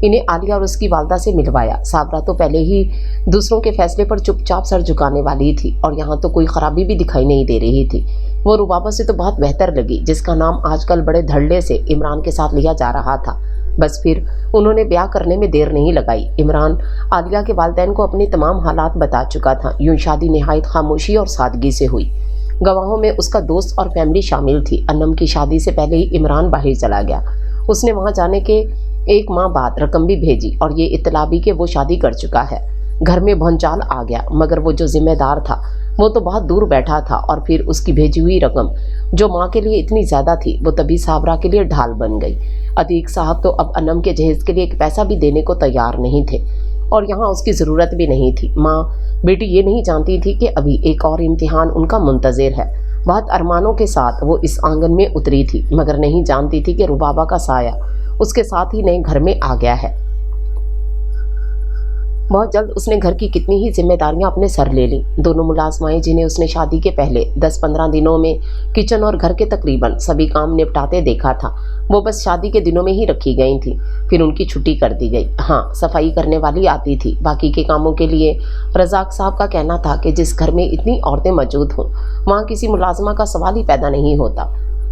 इन्हें आलिया और उसकी वालदा से मिलवाया। साबरा तो पहले ही दूसरों के फैसले पर चुपचाप सर झुकाने वाली थी और यहाँ तो कोई खराबी भी दिखाई नहीं दे रही थी। वो रुबाबा से तो बहुत बेहतर लगी, जिसका नाम आजकल बड़े धड़ल्ले से इमरान के साथ लिया जा रहा था। बस फिर उन्होंने ब्याह करने में देर नहीं लगाई। इमरान आलिया के वालिदैन को अपने तमाम हालात बता चुका था। यूं शादी निहायत खामोशी और सादगी से हुई। गवाहों में उसका दोस्त और फैमिली शामिल थी। अनम की शादी से पहले ही इमरान बाहर चला गया। उसने वहां जाने के 1 माह बाद रकम भी भेजी और ये इत्तला भी कि वो शादी कर चुका है। घर में भंचाल आ गया, मगर वो जो जिम्मेदार था वो तो बहुत दूर बैठा था और फिर उसकी भेजी हुई रकम जो माँ के लिए इतनी ज़्यादा थी वो तभी साबरा के लिए ढाल बन गई। अतीक साहब तो अब अनम के जहेज के लिए एक पैसा भी देने को तैयार नहीं थे और यहाँ उसकी ज़रूरत भी नहीं थी। माँ बेटी ये नहीं जानती थी कि अभी एक और इम्तिहान उनका मुंतज़िर है। बहुत अरमानों के साथ वो इस आंगन में उतरी थी, मगर नहीं जानती थी कि रुबाबा का साया उसके साथ ही नए घर में आ गया है। बहुत जल्द उसने घर की कितनी ही जिम्मेदारियां अपने सर ले लीं। दोनों मुलाजमाएं जिन्हें उसने शादी के पहले 10-15 दिनों में किचन और घर के तकरीबन सभी काम निपटाते देखा था, वो बस शादी के दिनों में ही रखी गई थी। फिर उनकी छुट्टी कर दी गई। हाँ, सफाई करने वाली आती थी। बाकी के कामों के लिए रजाक साहब का कहना था कि जिस घर में इतनी औरतें मौजूद हों वहाँ किसी मुलाजमा का सवाल ही पैदा नहीं होता।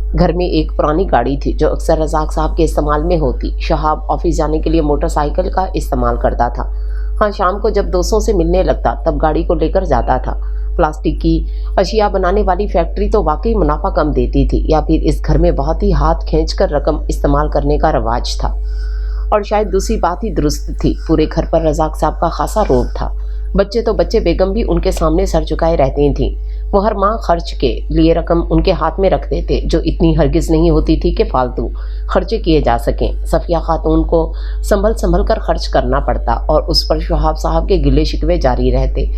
घर में एक पुरानी गाड़ी थी जो अक्सर रजाक साहब के इस्तेमाल में होती। शहाब ऑफिस जाने के लिए मोटरसाइकिल का इस्तेमाल करता था। हाँ, शाम को जब दोस्तों से मिलने लगता तब गाड़ी को लेकर जाता था। प्लास्टिक की अशिया बनाने वाली फैक्ट्री तो वाकई मुनाफा कम देती थी, या फिर इस घर में बहुत ही हाथ खींचकर रकम इस्तेमाल करने का रवाज था। और शायद दूसरी बात ही दुरुस्त थी, पूरे घर पर रजाक साहब का खासा रोब था। बच्चे तो बच्चे, बेगम भी उनके सामने सर झुकाए रहती थीं। वो हर माह खर्च के लिए रकम उनके हाथ में रख देते, जो इतनी हरगिज नहीं होती थी कि फालतू खर्चे किए जा सकें। सफिया खातून को संभल संभल कर खर्च करना पड़ता और उस पर शहाब साहब के गिले शिकवे जारी रहते।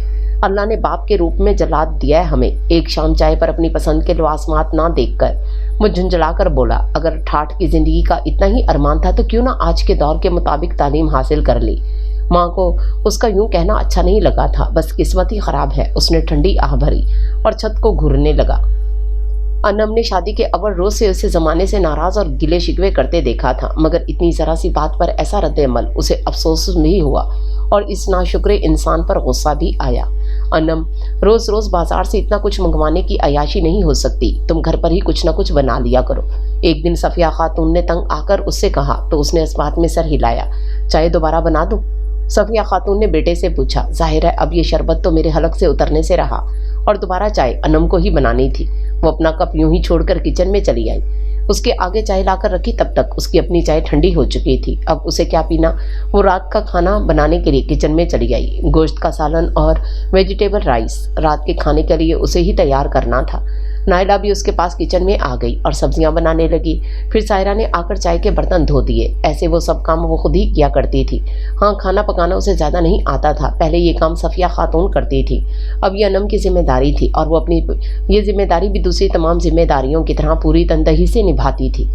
अल्लाह ने बाप के रूप में जलाद दिया है हमें। एक शाम चाय पर अपनी पसंद के लवासमात ना देखकर वो झुंझला कर बोला, अगर ठाठ की जिंदगी का इतना ही अरमान था तो क्यों ना आज के दौर के मुताबिक तालीम हासिल कर ली। माँ को उसका यूं कहना अच्छा नहीं लगा था, बस किस्मत ही खराब है। उसने ठंडी आह भरी और छत को घूरने लगा। अनम ने शादी के अव्वल रोज से उसे जमाने से नाराज और गिले शिकवे करते देखा था, मगर इतनी जरा सी बात पर ऐसा रद्द-ए-अमल उसे अफसोस नहीं हुआ और इस नाशुक्रे इंसान पर गुस्सा भी आया। अनम, रोज रोज बाजार से इतना कुछ मंगवाने की अयाशी नहीं हो सकती, तुम घर पर ही कुछ न कुछ बना लिया करो। एक दिन सफिया खातून ने तंग आकर उससे कहा तो उसने इस बात में सर हिलाया। चाय दोबारा बना दूं? सफिया खातून ने बेटे से पूछा। जाहिर है अब ये शरबत तो मेरे हलक से उतरने से रहा और दोबारा चाय अनम को ही बनानी थी। वो अपना कप यूं ही छोड़कर किचन में चली आई। उसके आगे चाय लाकर रखी, तब तक उसकी अपनी चाय ठंडी हो चुकी थी। अब उसे क्या पीना, वो रात का खाना बनाने के लिए किचन में चली आई। गोश्त का सालन और वेजिटेबल राइस रात के खाने के लिए उसे ही तैयार करना था। नायला भी उसके पास किचन में आ गई और सब्जियां बनाने लगी। फिर सायरा ने आकर चाय के बर्तन धो दिए। ऐसे वो सब काम वो खुद ही किया करती थी। हाँ, खाना पकाना उसे ज़्यादा नहीं आता था। पहले ये काम सफिया खातून करती थी, अब ये अनम की जिम्मेदारी थी और वो अपनी ये जिम्मेदारी भी दूसरी तमाम जिम्मेदारियों की तरह पूरी तनदही से निभाती थी।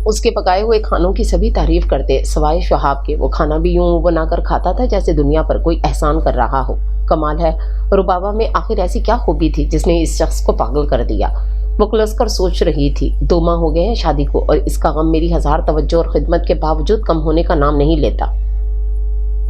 उसके पकाए हुए खानों की सभी तारीफ करते, सवाए शहाब के। वो खाना भी यूं बनाकर खाता था जैसे दुनिया पर कोई एहसान कर रहा हो। कमाल है, रुबाबा में आखिर ऐसी क्या खूबी थी जिसने इस शख्स को पागल कर दिया। वो कुलस कर सोच रही थी। 2 माह हो गए हैं शादी को और इसका गम मेरी 1000 तवज्जो और खिदमत के बावजूद कम होने का नाम नहीं लेता।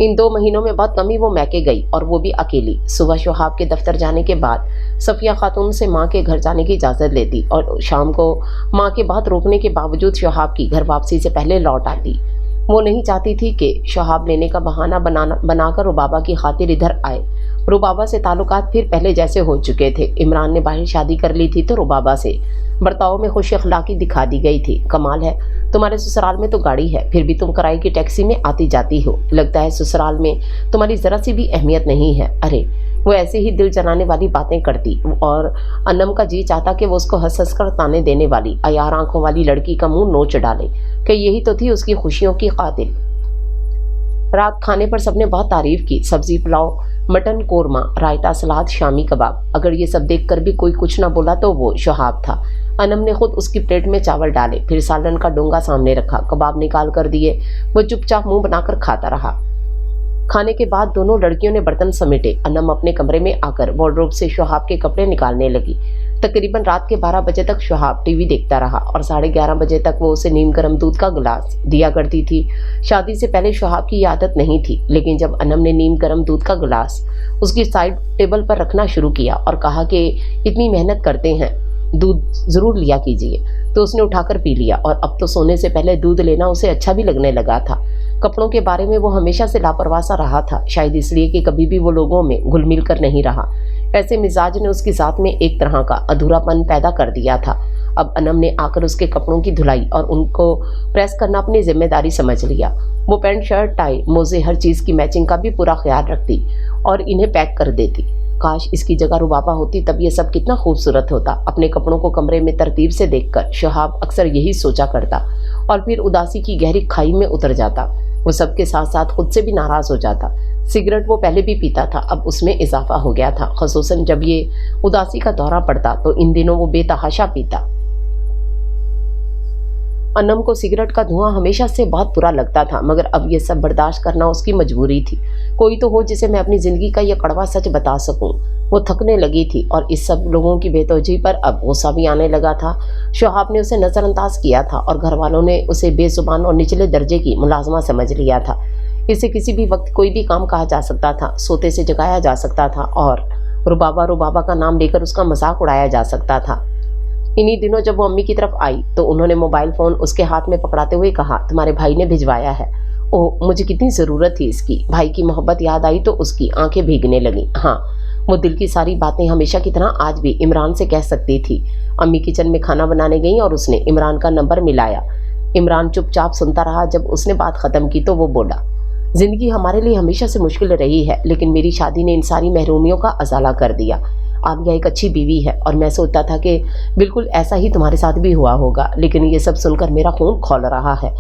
इन 2 महीनों में बहुत कमी वो मैके गई और वो भी अकेली। सुबह शहाब के दफ्तर जाने के बाद सफिया खातून से माँ के घर जाने की इजाज़त लेती और शाम को माँ के बात रोकने के बावजूद शहाब की घर वापसी से पहले लौट आती। वो नहीं चाहती थी कि शहाब लेने का बहाना बनाकर रुबाबा की खातिर इधर आए। रुबाबा से ताल्लुकात फिर पहले जैसे हो चुके थे। इमरान ने बाहर शादी कर ली थी तो रुबाबा से बर्ताव में खुश अखलाकी दिखा दी गई थी। कमाल है, तुम्हारे ससुराल में तो गाड़ी है, फिर भी तुम किराए की टैक्सी में आती जाती हो। लगता है ससुराल में तुम्हारी जरा सी भी अहमियत नहीं है। अरे, वो ऐसे ही दिल जलाने वाली बातें करती और अनम का जी चाहता कि वो उसको हंस हंस कर ताने देने वाली अयार आंखों वाली लड़की का मुंह नोच डाले कि यही तो थी उसकी खुशियों की कातिल। रात खाने पर सबने बहुत तारीफ की। सब्जी, पुलाव, मटन कोरमा, रायता, सलाद, शामी कबाब। अगर ये सब देखकर भी कोई कुछ ना बोला तो वो शहाब था। अनम ने खुद उसकी प्लेट में चावल डाले, फिर सालन का डोंगा सामने रखा, कबाब निकाल कर दिए। वो चुपचाप मुंह बनाकर खाता रहा। खाने के बाद दोनों लड़कियों ने बर्तन समेटे। अनम अपने कमरे में आकर वार्डरोब से शहाब के कपड़े निकालने लगी। तकरीबन रात के 12 बजे तक शहाब टीवी देखता रहा और 11:30 बजे तक वो उसे नीम गर्म दूध का गिलास दिया करती थी। शादी से पहले शहाब की आदत नहीं थी, लेकिन जब अनम ने नीम गर्म दूध का गिलास उसकी साइड टेबल पर रखना शुरू किया और कहा कि इतनी मेहनत करते हैं, दूध जरूर लिया कीजिए, तो उसने उठाकर पी लिया। और अब तो सोने से पहले दूध लेना उसे अच्छा भी लगने लगा था। कपड़ों के बारे में वो हमेशा से लापरवाह सा रहा था, शायद इसलिए कि कभी भी वो लोगों में घुल मिल कर नहीं रहा। ऐसे मिजाज ने उसकी जात में एक तरह का अधूरापन पैदा कर दिया था। अब अनम ने आकर उसके कपड़ों की धुलाई और उनको प्रेस करना अपनी जिम्मेदारी समझ लिया। वो पैंट, शर्ट, टाई, मोजे, हर चीज़ की मैचिंग का भी पूरा ख्याल रखती और इन्हें पैक कर देती। काश इसकी जगह रुबाबा होती, तब ये सब कितना खूबसूरत होता। अपने कपड़ों को कमरे में तरतीब से देखकर शहाब अक्सर यही सोचा करता और फिर उदासी की गहरी खाई में उतर जाता। वो सबके साथ साथ खुद से भी नाराज हो जाता। सिगरेट वो पहले भी पीता था, अब उसमें इजाफा हो गया था। ख़ुसूसन जब ये उदासी का दौरा पड़ता तो इन दिनों वो बेतहाशा पीता। अनम को सिगरेट का धुआं हमेशा से बहुत बुरा लगता था, मगर अब ये सब बर्दाश्त करना उसकी मजबूरी थी। कोई तो हो जिसे मैं अपनी ज़िंदगी का ये कड़वा सच बता सकूं। वो थकने लगी थी और इस सब लोगों की बेतवजही पर अब गुस्सा भी आने लगा था। शहाब ने उसे नज़रअंदाज किया था और घर वालों ने उसे बेजुबान और निचले दर्जे की मुलाजमा समझ लिया था। इसे किसी भी वक्त कोई भी काम कहा जा सकता था, सोते से जगाया जा सकता था और रुबाबा का नाम लेकर उसका मजाक उड़ाया जा सकता था। इन्हीं दिनों जब वो अम्मी की तरफ आई तो उन्होंने मोबाइल फ़ोन उसके हाथ में पकड़ाते हुए कहा, तुम्हारे भाई ने भिजवाया है। ओह, मुझे कितनी ज़रूरत थी इसकी। भाई की मोहब्बत याद आई तो उसकी आंखें भीगने लगीं। हाँ, वो दिल की सारी बातें हमेशा की तरह आज भी इमरान से कह सकती थी। अम्मी किचन में खाना बनाने गई और उसने इमरान का नंबर मिलाया। इमरान चुपचाप सुनता रहा। जब उसने बात ख़त्म की तो वो बोला, ज़िंदगी हमारे लिए हमेशा से मुश्किल रही है, लेकिन मेरी शादी ने इन सारी महरूमियों का अज़ाला कर दिया। आलिया एक अच्छी बीवी है और मैं सोचता था कि बिल्कुल ऐसा ही तुम्हारे साथ भी हुआ होगा, लेकिन ये सब सुनकर मेरा खून खौल रहा है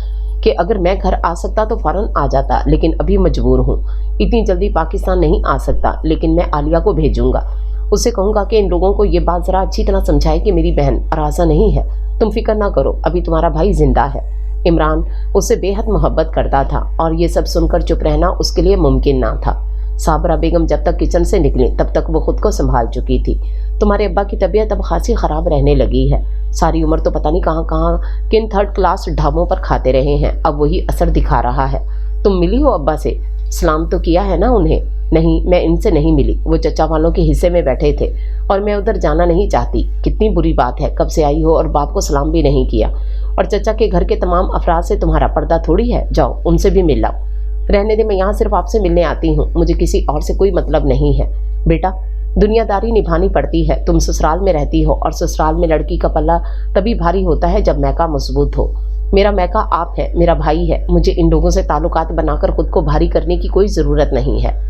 कि अगर मैं घर आ सकता तो फ़ौरन आ जाता, लेकिन अभी मजबूर हूँ। इतनी जल्दी पाकिस्तान नहीं आ सकता, लेकिन मैं आलिया को भेजूंगा। उससे कहूँगा कि इन लोगों को ये बात ज़रा अच्छी तरह समझाए कि मेरी बहन राज़ा नहीं है। तुम फिक्र ना करो, अभी तुम्हारा भाई जिंदा है। इमरान उससे बेहद मोहब्बत करता था और ये सब सुनकर चुप रहना उसके लिए मुमकिन ना था। साबरा बेगम जब तक किचन से निकली तब तक वो खुद को संभाल चुकी थी। तुम्हारे अब्बा की तबीयत अब खासी ख़राब रहने लगी है। सारी उम्र तो पता नहीं कहाँ कहाँ किन थर्ड क्लास ढाबों पर खाते रहे हैं, अब वही असर दिखा रहा है। तुम मिली हो अब्बा से? सलाम तो किया है ना उन्हें? नहीं, मैं इनसे नहीं मिली। वो चचा वालों के हिस्से में बैठे थे और मैं उधर जाना नहीं चाहती। कितनी बुरी बात है, कब से आई हो और बाप को सलाम भी नहीं किया। और चचा के घर के तमाम अफराद से तुम्हारा पर्दा थोड़ी है। जाओ उनसे भी मिल लाओ। रहने दे, मैं यहाँ सिर्फ आपसे मिलने आती हूँ, मुझे किसी और से कोई मतलब नहीं है। बेटा, दुनियादारी निभानी पड़ती है। तुम ससुराल में रहती हो और ससुराल में लड़की का पल्ला तभी भारी होता है जब मैका मजबूत हो। मेरा मैका आप है, मेरा भाई है। मुझे इन लोगों से ताल्लुकात बनाकर खुद को भारी करने की कोई ज़रूरत नहीं है।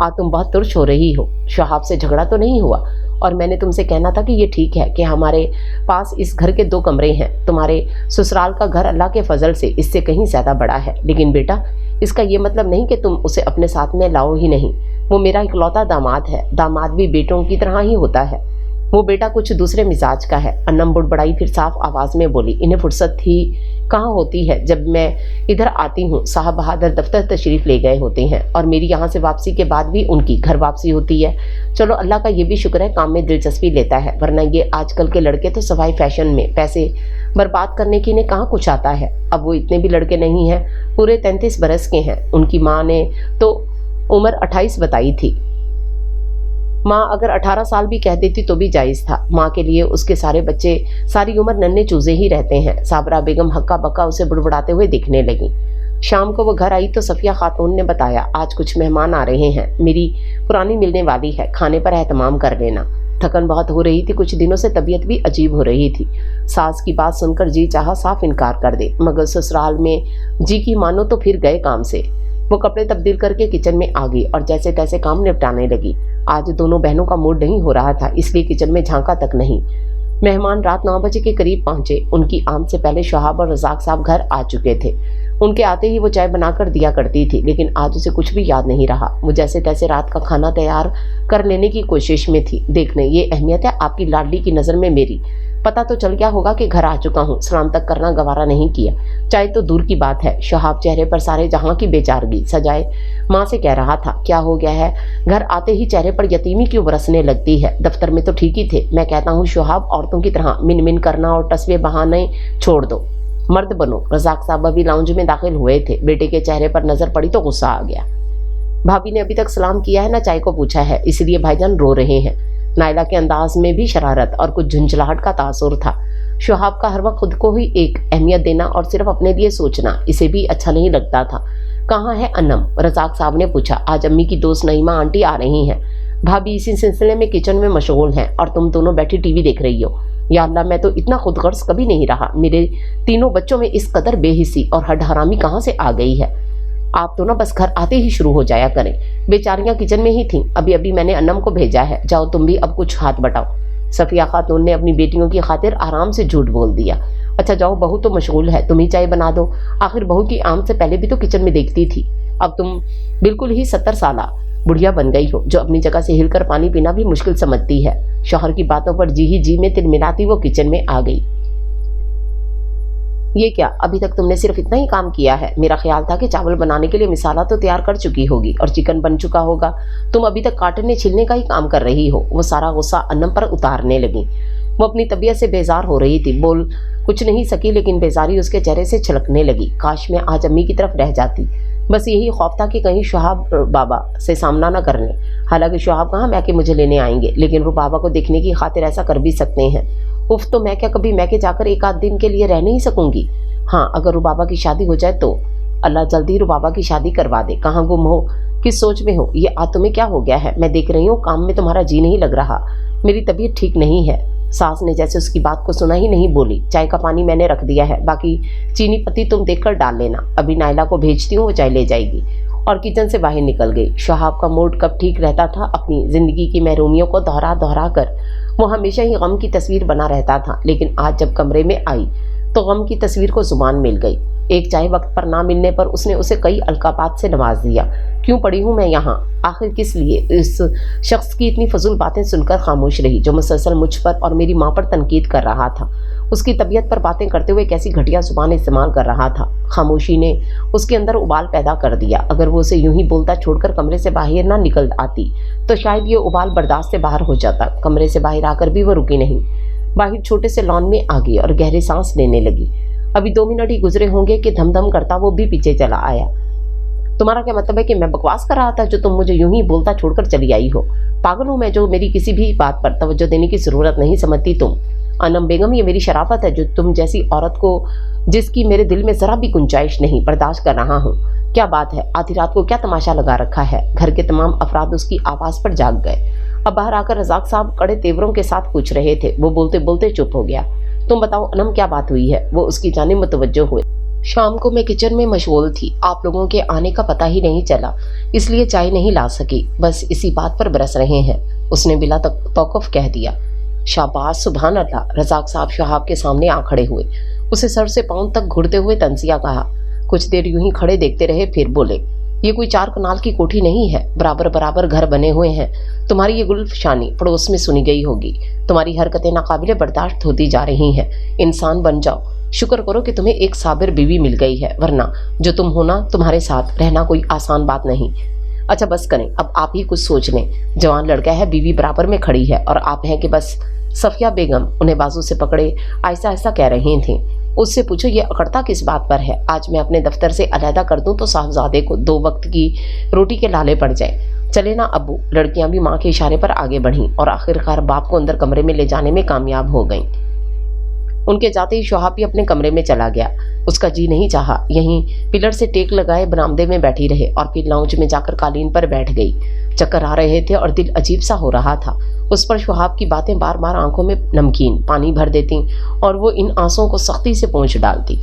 आज तुम बहुत तुर्श हो रही हो। शहाब से झगड़ा तो नहीं हुआ? और मैंने तुमसे कहना था कि ये ठीक है कि हमारे पास इस घर के 2 कमरे हैं। तुम्हारे ससुराल का घर अल्लाह के फजल से इससे कहीं ज़्यादा बड़ा है। लेकिन बेटा, इसका ये मतलब नहीं कि तुम उसे अपने साथ में लाओ ही नहीं। वो मेरा इकलौता दामाद है। दामाद भी बेटों की तरह ही होता है। वो बेटा कुछ दूसरे मिजाज का है। अन्नम बुड़बड़ाई फिर साफ आवाज़ में बोली, इन्हें फुर्सत ही कहाँ होती है जब मैं इधर आती हूँ। साहब बहादुर दफ्तर तशरीफ़ ले गए होते हैं और मेरी यहाँ से वापसी के बाद भी उनकी घर वापसी होती है। चलो अल्लाह का ये भी शुक्र है काम में दिलचस्पी लेता है, वरना ये आजकल के लड़के तो सवाई फैशन में पैसे बर्बाद करने की इन्हें कहाँ कुछ आता है। अब वो इतने भी लड़के नहीं हैं, पूरे 33 बरस के हैं। उनकी माँ ने तो उम्र 28 बताई थी। माँ अगर 18 साल भी कह देती तो भी जायज़ था। माँ के लिए उसके सारे बच्चे सारी उम्र नन्हे चूजे ही रहते हैं। साबरा बेगम हक्का बक्का उसे बुड़बुड़ाते हुए दिखने लगी। शाम को वो घर आई तो सफ़िया खातून ने बताया, आज कुछ मेहमान आ रहे हैं, मेरी पुरानी मिलने वाली है, खाने पर एहतमाम कर लेना। थकन बहुत हो रही थी, कुछ दिनों से तबीयत भी अजीब हो रही थी। सास की बात सुनकर जी चाहा साफ इनकार कर दे, मगर ससुराल में जी की मानो तो फिर गए काम से। वो कपड़े तब्दील करके किचन में आ गई और जैसे तैसे काम निपटाने लगी। आज दोनों बहनों का मूड नहीं हो रहा था, इसलिए किचन में झांका तक नहीं। मेहमान रात 9 बजे के करीब पहुंचे। उनकी आमद से पहले शहाब और रज़ाक साहब घर आ चुके थे। उनके आते ही वो चाय बनाकर दिया करती थी, लेकिन आज उसे कुछ भी याद नहीं रहा। वो जैसे तैसे रात का खाना तैयार कर लेने की कोशिश में थी। देखने ये अहमियत है आपकी लाडली की नज़र में मेरी। पता तो चल गया होगा कि घर आ चुका हूँ, सलाम तक करना गवारा नहीं किया। चाय तो दूर की बात है। शहाब चेहरे पर सारे जहाँ की बेचारगी सजाए माँ से कह रहा था, क्या हो गया है? घर आते ही चेहरे पर यतीमी क्यों बरसने लगती है? दफ्तर में तो ठीक ही थे। मैं कहता हूँ शहाब, औरतों की तरह मिन मिन करना और टसवे बहाने छोड़ दो, मर्द बनो। रज़ाक साहब अभी लाउंज में दाखिल हुए थे। बेटे के चेहरे पर नजर पड़ी तो गुस्सा आ गया। भाभी ने अभी तक सलाम किया है ना चाय को पूछा है, इसलिए भाईजान रो रहे हैं। नायला के अंदाज में भी शरारत और कुछ झुंझलाहट का तासुर था। शहाब का हर वक्त खुद को ही एक अहमियत देना और सिर्फ अपने लिए सोचना इसे भी अच्छा नहीं लगता था। कहाँ है अन्नम? रज़ाक साहब ने पूछा। आज अम्मी की दोस्त नईमा आंटी आ रही हैं। भाभी इसी सिलसिले में किचन में मशगूल हैं और तुम दोनों बैठी टीवी देख रही हो। या अल्लाह, मैं तो इतना खुदगर्ज कभी नहीं रहा। मेरे तीनों बच्चों में इस कदर बेहिस्सी और हडहरामी कहाँ से आ गई है? आप तो ना बस घर आते ही शुरू हो जाया करें। बेचारियां किचन में ही थीं। अभी अभी मैंने अन्नम को भेजा है, जाओ तुम भी अब कुछ हाथ बटाओ। सफ़िया खातून ने अपनी बेटियों की खातिर आराम से झूठ बोल दिया। अच्छा जाओ, बहू तो मशगूल है, तुम ही चाय बना दो। आखिर बहू की आमद से पहले भी तो किचन में देखती थी। अब तुम बिल्कुल ही 70 साला बुढ़िया बन गई हो, जो अपनी जगह से हिलकर पानी पीना भी मुश्किल समझती है। शौहर की बातों पर जी ही जी में तिलमिलाती वो किचन में आ गई। ये क्या, अभी तक तुमने सिर्फ इतना ही काम किया है? मेरा ख्याल था कि चावल बनाने के लिए मिसाला तो तैयार कर चुकी होगी और चिकन बन चुका होगा। तुम अभी तक काटने छिलने का ही काम कर रही हो। वो सारा गुस्सा अन्नम पर उतारने लगी। वो अपनी तबीयत से बेजार हो रही थी, बोल कुछ नहीं सकी, लेकिन बेजारी उसके चेहरे से छलकने लगी। काश मैं आज अम्मी की तरफ रह जाती। बस यही खौफ था कि कहीं शहाब बाबा से सामना न कर लें। हालांकि शहाब कहाँ मैके मुझे लेने आएंगे, लेकिन वो बाबा को देखने की खातिर ऐसा कर भी सकते हैं। उफ, तो मैं क्या कभी मैके जाकर एक आध दिन के लिए रह नहीं सकूंगी? हाँ, अगर वो बाबा की शादी हो जाए तो। اللہ जल्दी रुबाबा की शादी करवा दे। कहाँ गुम हो, किस सोच में हो? ये आज तुम्हें क्या हो गया है? मैं देख रही हूँ काम में तुम्हारा जी नहीं लग रहा। मेरी तबीयत ठीक नहीं है। सास ने जैसे उसकी बात को सुना ही नहीं बोली। चाय का पानी मैंने रख दिया है, बाकी चीनी पत्ती तुम देखकर डाल लेना। अभी नायला को भेजती हूँ, वो चाय ले जाएगी। और किचन से बाहर निकल गई। शहाब का मूड कब ठीक रहता था, अपनी जिंदगी की महरूमियों को दोहरा दोहरा कर वो हमेशा ही गम की तस्वीर बना रहता था। लेकिन आज जब कमरे में आई तो गम की तस्वीर को जुबान मिल गई। एक चाय वक्त पर ना मिलने पर उसने उसे कई अलकाबात से नवाज दिया। क्यों पड़ी हूँ मैं यहाँ, आखिर किस लिए? इस शख्स की इतनी फजूल बातें सुनकर खामोश रही, जो मुसलसल मुझ पर और मेरी माँ पर तनकीद कर रहा था। उसकी तबीयत पर बातें करते हुए कैसी घटिया जुबान इस्तेमाल कर रहा था। खामोशी ने उसके अंदर उबाल पैदा कर दिया। अगर वो उसे यूं ही बोलता छोड़कर कमरे से बाहर ना निकल आती तो शायद ये उबाल बर्दाश्त से बाहर हो जाता। कमरे से बाहर आकर भी वो रुकी नहीं। बाहर छोटे से लॉन में आ गई और गहरी सांस लेने लगी। अभी 2 मिनट ही गुजरे होंगे कि धमधम करता वो भी पीछे चला आया। तुम्हारा क्या मतलब है कि मैं बकवास कर रहा था जो तुम मुझे यूं ही बोलता छोड़कर चली आई हो? पागल हूं मैं जो मेरी किसी भी बात पर तवज्जो देने की जरूरत नहीं समझती तुम? अनम बेगम, ये मेरी शराफत है जो तुम जैसी औरत को, जिसकी मेरे दिल में जरा भी गुंजाइश नहीं, बर्दाश्त कर रहा हूँ। क्या बात है, आधी रात को क्या तमाशा लगा रखा है? घर के तमाम अफराद उसकी आवाज पर जाग गए। अब बाहर आकर रजाक साहब कड़े तेवरों के साथ पूछ रहे थे। वो बोलते बोलते चुप हो गया। तुम बताओ अनम, क्या बात हुई है? वो उसकी जानिब मुतवज्जो हुए। शाम को मैं किचन में मशगूल थी, आप लोगों के आने का पता ही नहीं चला, इसलिए चाय नहीं ला सकी। बस इसी बात पर बरस रहे हैं, उसने बिला तौक़ुफ़ कह दिया। शाबाश, सुभान अल्लाह। रज़ाक साहब शहाब के सामने आ खड़े हुए। उसे सर से पांव तक घुरते हुए तंजिया कहा। कुछ देर यूं ही खड़े देखते रहे, फिर बोले, ये कोई 4 कनाल की कोठी नहीं है, बराबर बराबर घर बने हुए हैं। तुम्हारी ये गुल्फशानी पड़ोस में सुनी गई होगी। तुम्हारी हरकतें नाकाबिले बर्दाश्त होती जा रही हैं। इंसान बन जाओ। शुक्र करो कि तुम्हें एक साबिर बीवी मिल गई है, वरना जो तुम हो ना, तुम्हारे साथ रहना कोई आसान बात नहीं। अच्छा बस करें, अब आप ही कुछ सोच लें। जवान लड़का है, बीवी बराबर में खड़ी है और आप हैं कि बस। सफिया बेगम उन्हें बाजू से पकड़े आहिस्ता आहिस्ता कह रही थी। उससे पूछो ये अकड़ता किस बात पर है? आज मैं अपने दफ्तर से अलहदा कर दूं तो साहबजादे को 2 वक्त की रोटी के लाले पड़ जाए। चले ना अब्बू। लड़कियां भी माँ के इशारे पर आगे बढ़ीं और आखिरकार बाप को अंदर कमरे में ले जाने में कामयाब हो गईं। उनके जाते ही शोहाब भी अपने कमरे में चला गया। उसका जी नहीं चाहा, यहीं पिलर से टेक लगाए बरामदे में बैठी रहे और फिर लाउंज में जाकर कालीन पर बैठ गई। चक्कर आ रहे थे और दिल अजीब सा हो रहा था। उस पर शोहाब की बातें बार बार आंखों में नमकीन पानी भर देती और वो इन आंसुओं को सख्ती से पोंछ डालती।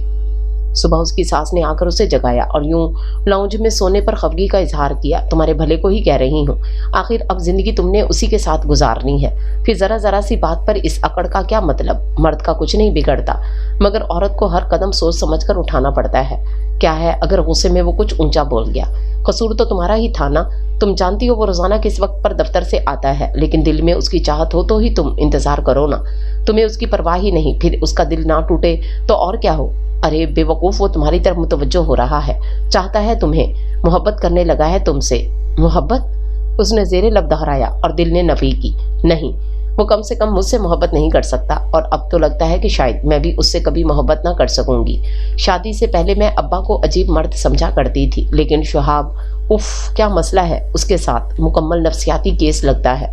सुबह उसकी सास ने आकर उसे जगाया और यूं लाउंज में सोने पर खफगी का इजहार किया। तुम्हारे भले को ही कह रही हूँ, आखिर अब जिंदगी तुमने उसी के साथ गुजारनी है। फिर जरा जरा सी बात पर इस अकड़ का क्या मतलब? मर्द का कुछ नहीं बिगड़ता, मगर औरत को हर कदम सोच समझ कर उठाना पड़ता है। क्या है अगर गुस्से में वो कुछ ऊंचा बोल गया? कसूर तो तुम्हारा ही था ना। तुम जानती हो वो रोजाना किस वक्त पर दफ्तर से आता है, लेकिन दिल में उसकी चाहत हो तो ही तुम इंतजार करो ना। तुम्हें उसकी परवाह ही नहीं, फिर उसका दिल ना टूटे तो और क्या हो। अरे बेवकूफ, वो तुम्हारी तरफ मुतवज्जो हो रहा है, चाहता है तुम्हें, मोहब्बत करने लगा है तुमसे। मोहब्बत? उसने ज़ेरे लब दोहराया और दिल ने नफी की। नहीं, वो कम से कम मुझसे मोहब्बत नहीं कर सकता और अब तो लगता है कि शायद मैं भी उससे कभी मोहब्बत ना कर सकूंगी। शादी से पहले मैं अब्बा को अजीब मर्द समझा करती थी, लेकिन शहाब, उफ क्या मसला है उसके साथ। मुकम्मल नफ्सियाती केस लगता है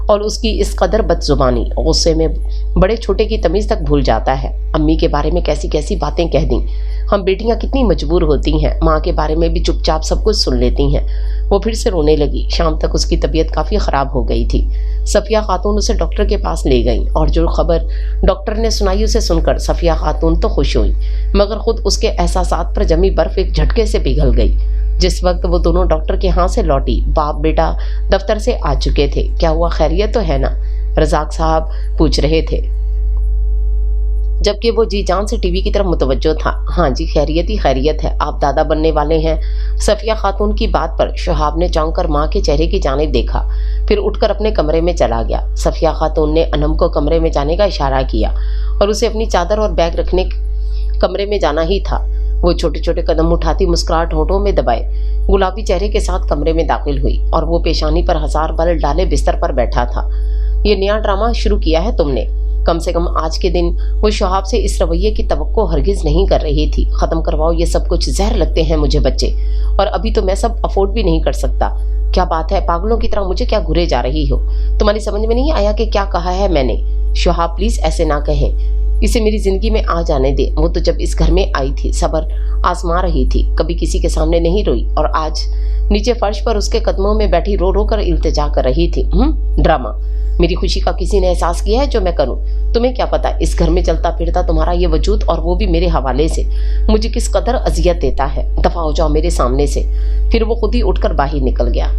और उसकी इस कदर बदजुबानी, गुस्से में बड़े छोटे की तमीज़ तक भूल जाता है। अम्मी के बारे में कैसी कैसी बातें कह दी। हम बेटियां कितनी मजबूर होती हैं, माँ के बारे में भी चुपचाप सब कुछ सुन लेती हैं। वो फिर से रोने लगी। शाम तक उसकी तबीयत काफ़ी ख़राब हो गई थी। सफ़िया खातून उसे डॉक्टर के पास ले गई और जो खबर डॉक्टर ने सुनाई उसे सुनकर सफ़िया खातून तो खुश हुई, मगर खुद उसके एहसासात पर जमी बर्फ़ एक झटके से पिघल गई। जिस वक्त वो दोनों डॉक्टर के यहाँ से लौटी, बाप बेटा दफ्तर से आ चुके थे। क्या हुआ, खैरियत तो है ना? रज़ाक साहब पूछ रहे थे, जबकि वो जी जान से टीवी की तरफ मुतवज्जो था। हाँ जी, खैरियत ही खैरियत है। आप दादा बनने वाले हैं? सफ़िया खातून की बात पर शहाब ने चौंक कर माँ के चेहरे की जानिब देखा, फिर उठकर अपने कमरे में चला गया। सफ़िया खातून ने अनम को कमरे में जाने का इशारा किया और उसे अपनी चादर और बैग रखने कमरे में जाना ही था। वो छोटे छोटे कदम उठाती मुस्कुराहट होठों में दबाए गुलाबी चेहरे के साथ कमरे में दाखिल हुई और वो पेशानी पर 1000 बल डाले बिस्तर पर बैठा था। ये नया ड्रामा शुरू किया है तुमने? कम से कम आज के दिन वो शहाब से इस रवैये की तवक्को हरगिज नहीं कर रही थी। ख़त्म करवाओ ये सब कुछ, जहर लगते हैं मुझे बच्चे, और अभी तो मैं सब अफोर्ड भी नहीं कर सकता। क्या बात है, पागलों की तरह मुझे क्या घुरे जा रही हो? तुम्हारी समझ में नहीं आया कि क्या कहा है मैंने? शहाब प्लीज़ ऐसे ना कहें। इसे मेरी ज़िंदगी में आ जाने दे। वो तो जब इस घर में आई थी सब्र आजमा रही थी, कभी किसी के सामने नहीं रोई, और आज नीचे फर्श पर उसके कदमों में बैठी रो रो कर इल्तिजा कर रही थी। ड्रामा। मेरी खुशी का किसी ने एहसास किया है जो मैं करूं? तुम्हें क्या पता इस घर में चलता फिरता तुम्हारा ये वजूद, और वो भी मेरे हवाले से, मुझे किस कदर अजियत देता है। दफा हो जाओ मेरे सामने से। फिर वो खुद ही उठकर बाहर निकल गया।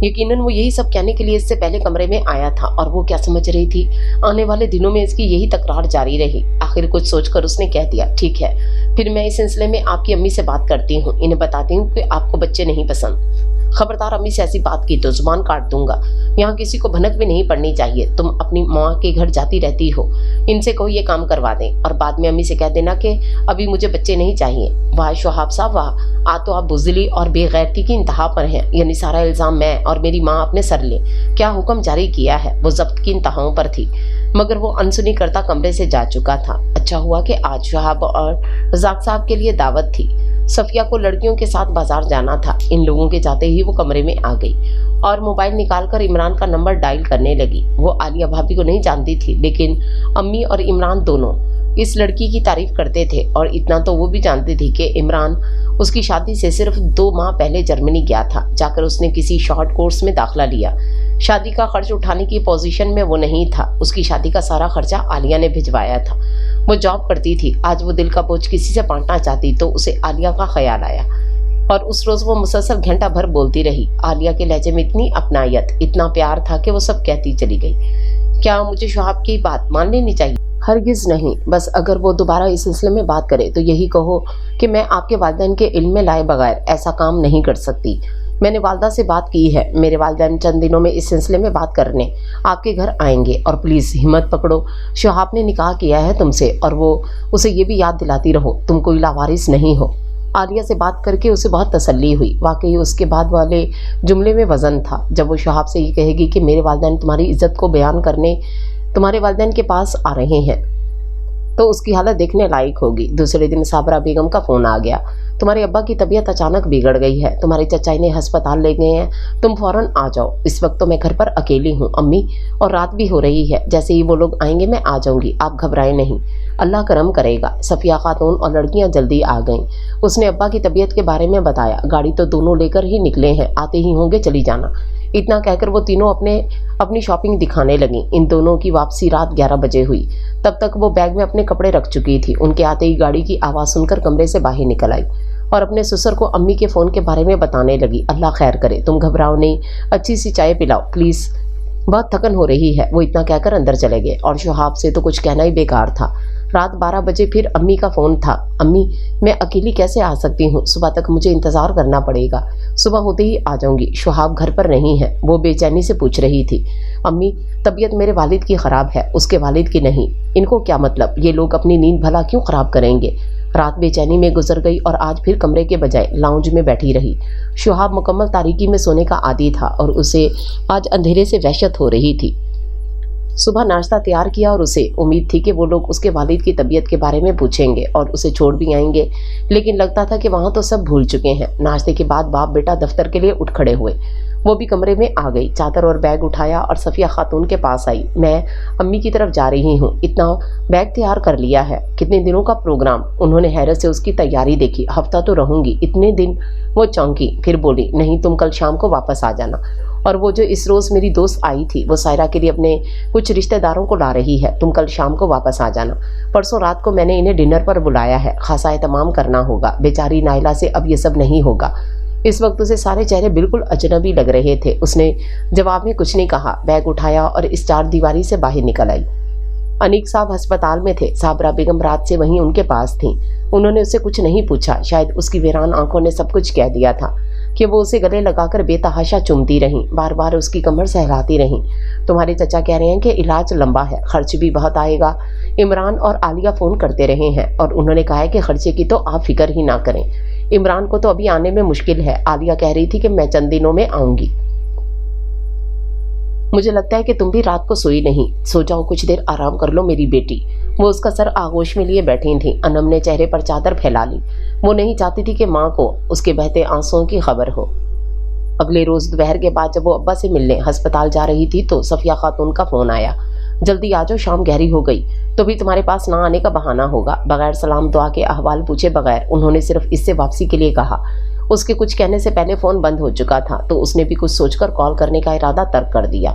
यकीनन वो यही सब कहने के लिए इससे पहले कमरे में आया था, और वो क्या समझ रही थी? आने वाले दिनों में इसकी यही तकरार जारी रही। आखिर कुछ सोचकर उसने कह दिया, ठीक है, फिर मैं इस सिलसिले में आपकी अम्मी से बात करती हूँ। इन्हें बताती हूँ कि आपको बच्चे नहीं पसंद। खबरदार अम्मी से ऐसी बात की तो जुबान काट दूंगा। यहाँ किसी को भनक भी नहीं पड़नी चाहिए। तुम अपनी माँ के घर जाती रहती हो, इनसे कहो ये काम करवा दें, और बाद में अम्मी से कह देना कि अभी मुझे बच्चे नहीं चाहिए। वाह शोहाब साहब वाह, आज तो आप बुज़दिली और बेगैरती की इंतहा पर हैं। यानी सारा इल्ज़ाम मैं और मेरी माँ अपने सर ले। क्या हुक्म जारी किया है? वो जब्त की इंतहाओं पर थी, मगर वो अनसुनी करता कमरे से जा चुका था। अच्छा हुआ कि आज शोहाब और रज़ाक साहब के लिए दावत थी। सफिया को लड़कियों के साथ बाजार जाना था। इन लोगों के जाते ही वो कमरे में आ गई और मोबाइल निकालकर इमरान का नंबर डायल करने लगी। वो आलिया भाभी को नहीं जानती थी, लेकिन अम्मी और इमरान दोनों इस लड़की की तारीफ करते थे, और इतना तो वो भी जानती थी कि इमरान उसकी शादी से सिर्फ 2 माह पहले जर्मनी गया था। जाकर उसने किसी शॉर्ट कोर्स में दाखिला लिया। शादी का खर्च उठाने की पोजीशन में वो नहीं था। उसकी शादी का सारा खर्चा आलिया ने भिजवाया था। वो जॉब करती थी। आज वो दिल का बोझ किसी से बांटना चाहती तो उसे आलिया का ख्याल आया, और उस रोज वो मुसलसल घंटा भर बोलती रही। आलिया के लहजे में इतनी अपनायत, इतना प्यार था कि वो सब कहती चली गई। क्या मुझे शोहाब की बात मान लेनी चाहिए? हरगिज नहीं। बस अगर वो दोबारा इस सिलसिले में बात करे तो यही कहो कि मैं आपके वालिदैन के इल्म में लाए बगैर ऐसा काम नहीं कर सकती। मैंने वालदा से बात की है। मेरे वालिदैन चंद दिनों में इस सिलसिले में बात करने आपके घर आएंगे, और प्लीज़ हिम्मत पकड़ो। शोहाब ने निकाह किया है तुमसे, और वो उसे ये भी याद दिलाती रहो तुम कोई लावारिस नहीं हो। आलिया से बात करके उसे बहुत तसल्ली हुई। वाकई उसके बाद वाले जुमले में वज़न था। जब वो शोहाब से ये कहेगी कि मेरे वालिदैन तुम्हारी इज्जत को बयान करने तुम्हारे वालिदैन के पास आ रहे हैं, तो उसकी हालत देखने लायक होगी। दूसरे दिन साबरा बेगम का फ़ोन आ गया। तुम्हारे अब्बा की तबीयत अचानक बिगड़ गई है, तुम्हारे चचा इन्हें अस्पताल ले गए हैं, तुम फ़ौरन आ जाओ। इस वक्त तो मैं घर पर अकेली हूँ अम्मी, और रात भी हो रही है। जैसे ही वो लोग आएंगे मैं आ जाऊँगी, आप घबराएं नहीं, अल्लाह करम करेगा। सफ़िया खातून और लड़कियाँ जल्दी आ गईं। उसने अब्बा की तबीयत के बारे में बताया। गाड़ी तो दोनों लेकर ही निकले हैं, आते ही होंगे, चली जाना। इतना कहकर वो तीनों अपनी शॉपिंग दिखाने लगी। इन दोनों की वापसी रात 11 बजे हुई। तब तक वो बैग में अपने कपड़े रख चुकी थी। उनके आते ही गाड़ी की आवाज़ सुनकर कमरे से बाहर निकल आई और अपने ससुर को अम्मी के फ़ोन के बारे में बताने लगी। अल्लाह खैर करे, तुम घबराओ नहीं, अच्छी सी चाय पिलाओ प्लीज़, बहुत थकन हो रही है। वो इतना कहकर अंदर चले गए, और शोहाब से तो कुछ कहना ही बेकार था। रात 12 बजे फिर अम्मी का फ़ोन था। अम्मी, मैं अकेली कैसे आ सकती हूँ? सुबह तक मुझे इंतज़ार करना पड़ेगा। सुबह होते ही आ जाऊँगी। शोहाब घर पर नहीं है, वो बेचैनी से पूछ रही थी। अम्मी, तबीयत मेरे वालिद की ख़राब है, उसके वालिद की नहीं। इनको क्या मतलब? ये लोग अपनी नींद भला क्यों ख़राब करेंगे? रात बेचैनी में गुजर गई और आज फिर कमरे के बजाय लाउंज में बैठी रही। शोहाब मुकम्मल तारीकी में सोने का आदी था और उसे आज अंधेरे से वहशत हो रही थी। सुबह नाश्ता तैयार किया और उसे उम्मीद थी कि वो लोग उसके वालिद की तबीयत के बारे में पूछेंगे और उसे छोड़ भी आएंगे, लेकिन लगता था कि वहाँ तो सब भूल चुके हैं। नाश्ते के बाद बाप बेटा दफ्तर के लिए उठ खड़े हुए। वो भी कमरे में आ गई, चादर और बैग उठाया और सफ़िया खातून के पास आई। मैं अम्मी की तरफ जा रही हूँ, इतना बैग तैयार कर लिया है, कितने दिनों का प्रोग्राम? उन्होंने हैरत से उसकी तैयारी देखी। हफ्ता तो रहूँगी, इतने दिन? वो चौंकी, फिर बोली, नहीं, तुम कल शाम को वापस आ जाना। और वो जो इस रोज़ मेरी दोस्त आई थी, वो सायरा के लिए अपने कुछ रिश्तेदारों को ला रही है, तुम कल शाम को वापस आ जाना। परसों रात को मैंने इन्हें डिनर पर बुलाया है, खासा एहतमाम करना होगा। बेचारी नाइला से अब ये सब नहीं होगा। इस वक्त उसे सारे चेहरे बिल्कुल अजनबी लग रहे थे। उसने जवाब में कुछ नहीं कहा, बैग उठाया और इस चार दीवारी से बाहर निकल आई। अनीक साहब अस्पताल में थे, साबरा बेगम रात से वहीं उनके पास थी। उन्होंने उससे कुछ नहीं पूछा, शायद उसकी वीरान आंखों ने सब कुछ कह दिया था कि वो उसे गले लगाकर बेतहाशा चूमती रहीं, बार बार उसकी कमर सहलाती रहीं। तुम्हारे चचा कह रहे हैं कि इलाज लंबा है, खर्च भी बहुत आएगा। इमरान और आलिया फ़ोन करते रहे हैं और उन्होंने कहा है कि खर्चे की तो आप फिक्र ही ना करें। इमरान को तो अभी आने में मुश्किल है। आलिया कह रही थी कि मैं चंद दिनों में आऊँगी। मुझे लगता है कि तुम भी रात को सोई नहीं, सो जाओ, कुछ देर आराम कर लो मेरी बेटी। वो उसका सर आगोश में लिए बैठी थी। अनम ने चेहरे पर चादर फैला ली। वो नहीं चाहती थी कि माँ को उसके बहते आंसुओं की खबर हो। अगले रोज दोपहर के बाद जब वो अब्बा से मिलने अस्पताल जा रही थी तो सफिया खातून का फ़ोन आया। जल्दी आ जाओ, शाम गहरी हो गई तो भी तुम्हारे पास ना आने का बहाना होगा। बगैर सलाम दुआ के अहवाल पूछे बगैर उन्होंने सिर्फ इससे वापसी के लिए कहा। उसके कुछ कहने से पहले फ़ोन बंद हो चुका था तो उसने भी कुछ सोचकर कॉल करने का इरादा तर्क कर दिया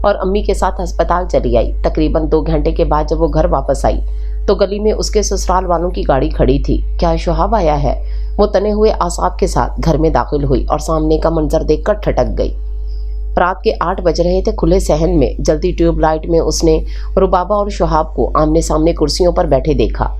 और अम्मी के साथ अस्पताल चली आई। तकरीबन 2 घंटे के बाद जब वो घर वापस आई तो गली में उसके ससुराल वालों की गाड़ी खड़ी थी। क्या शुहाब आया है? वो तने हुए आसाब के साथ घर में दाखिल हुई और सामने का मंजर देखकर ठटक गई। रात के 8 बज रहे थे। खुले सहन में जलती ट्यूबलाइट में उसने रुबाबा और शुहाब को आमने सामने कुर्सियों पर बैठे देखा।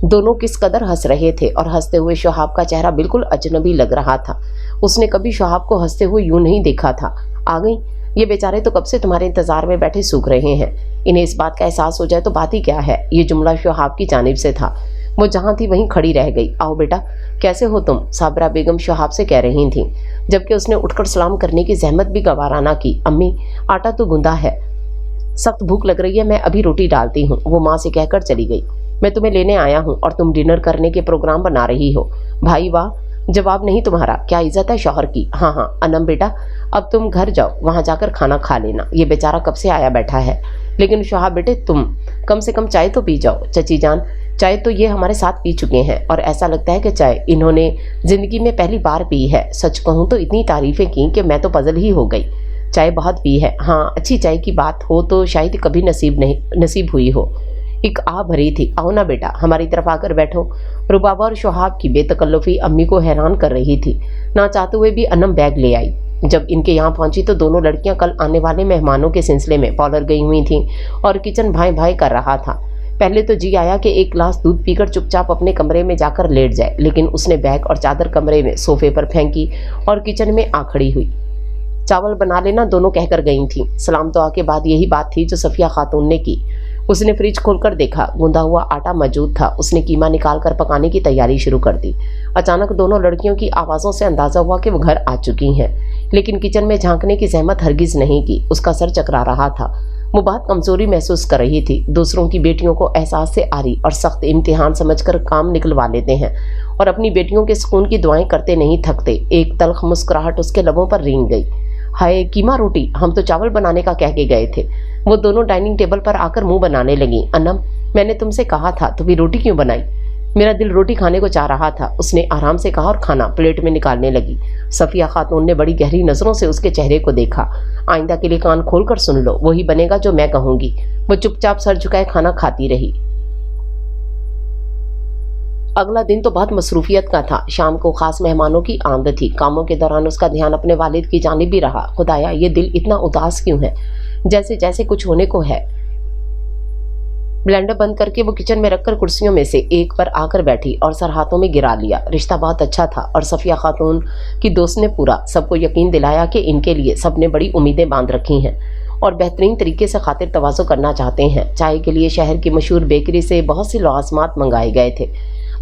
दोनों किस कदर हंस रहे थे और हंसते हुए शुहाब का चेहरा बिल्कुल अजनबी लग रहा था। उसने कभी शुहाब को हंसते हुए यूं नहीं देखा था। आ गई? ये बेचारे तो कब से तुम्हारे इंतजार में बैठे सूख रहे हैं। इन्हें इस बात का एहसास हो जाए तो बात ही क्या है। ये जुमला शुहाब की जानिब से था। वो जहाँ थी वहीं खड़ी रह गई। आओ बेटा, कैसे हो तुम? साबरा बेगम शुहाब से कह रही थी, जबकि उसने उठकर सलाम करने की जहमत भी गवारा ना की। अम्मी, आटा तो गूंदा है, सख्त भूख लग रही है, मैं अभी रोटी डालती हूँ, वो माँ से कहकर चली गई। मैं तुम्हें लेने आया हूँ और तुम डिनर करने के प्रोग्राम बना रही हो। भाई वाह, जवाब नहीं तुम्हारा। क्या इज्जत है शौहर की। हाँ हाँ अनम बेटा, अब तुम घर जाओ, वहाँ जाकर खाना खा लेना। ये बेचारा कब से आया बैठा है। लेकिन शुहाब बेटे, तुम कम से कम चाय तो पी जाओ। चची जान, चाय तो ये हमारे साथ पी चुके हैं और ऐसा लगता है कि चाय इन्होंने ज़िंदगी में पहली बार पी है। सच कहूँ तो इतनी तारीफ़ें की कि मैं तो पजल ही हो गई। चाय बहुत पी है। हाँ, अच्छी चाय की बात हो तो शायद कभी नसीब हुई हो। एक आ भरी थी। आओ ना बेटा, हमारी तरफ आकर बैठो। रुबाबा और शुहाब की बेतकल्लुफ़ी अम्मी को हैरान कर रही थी। ना चाहते हुए भी अनम बैग ले आई। जब इनके यहाँ पहुंची तो दोनों लड़कियां कल आने वाले मेहमानों के सिलसिले में पार्लर गई हुई थीं और किचन भाई भाई कर रहा था। पहले तो जी आया कि एक गिलास दूध पीकर चुपचाप अपने कमरे में जाकर लेट जाए, लेकिन उसने बैग और चादर कमरे में सोफे पर फेंकी और किचन में आ खड़ी हुई। चावल बना लेना, दोनों कहकर गई थीं। सलाम दुआ के बाद यही बात थी जो सफिया खातून ने की। उसने फ्रिज खोलकर देखा, गूंदा हुआ आटा मौजूद था। उसने कीमा निकालकर पकाने की तैयारी शुरू कर दी। अचानक दोनों लड़कियों की आवाज़ों से अंदाज़ा हुआ कि वो घर आ चुकी हैं, लेकिन किचन में झांकने की जहमत हरगिज़ नहीं की। उसका सर चकरा रहा था। वो बहुत कमज़ोरी महसूस कर रही थी। दूसरों की बेटियों को एहसास से आरी और सख्त इम्तिहान समझकर काम निकलवा लेते हैं और अपनी बेटियों के सुकून की दुआएं करते नहीं थकते। एक तल्ख मुस्कुराहट उसके लबों पर रेंग गई। हाय, कीमा रोटी, हम तो चावल बनाने का कह के गए थे। वो दोनों डाइनिंग टेबल पर आकर मुंह बनाने लगी। अनम, मैंने तुमसे कहा था तो भी रोटी क्यों बनाई? मेरा दिल रोटी खाने को चाह रहा था, उसने आराम से कहा और खाना प्लेट में निकालने लगी। सफिया खातून ने बड़ी गहरी नज़रों से उसके चेहरे को देखा। आइंदा के लिए कान खोलकर सुन लो, वही बनेगा जो मैं कहूँगी। वो चुपचाप सर झुकाए खाना खाती रही। अगला दिन तो बहुत मसरूफियत का था। शाम को खास मेहमानों की आमद थी। कामों के दौरान उसका ध्यान अपने वालिद की जानिब भी रहा। खुदाया, ये दिल इतना उदास क्यों है, जैसे जैसे कुछ होने को है। ब्लेंडर बंद करके वो किचन में रखकर कुर्सियों में से एक पर आकर बैठी और सर हाथों में गिरा लिया। रिश्ता बहुत अच्छा था और सफिया खातून की दोस्त ने पूरा सबको यकीन दिलाया कि इनके लिए सबने बड़ी उम्मीदें बांध रखी हैं और बेहतरीन तरीके से खातिर तवाज़ो करना चाहते हैं। चाय के लिए शहर की मशहूर बेकरी से बहुत सी लवाज़मात मंगाए गए थे।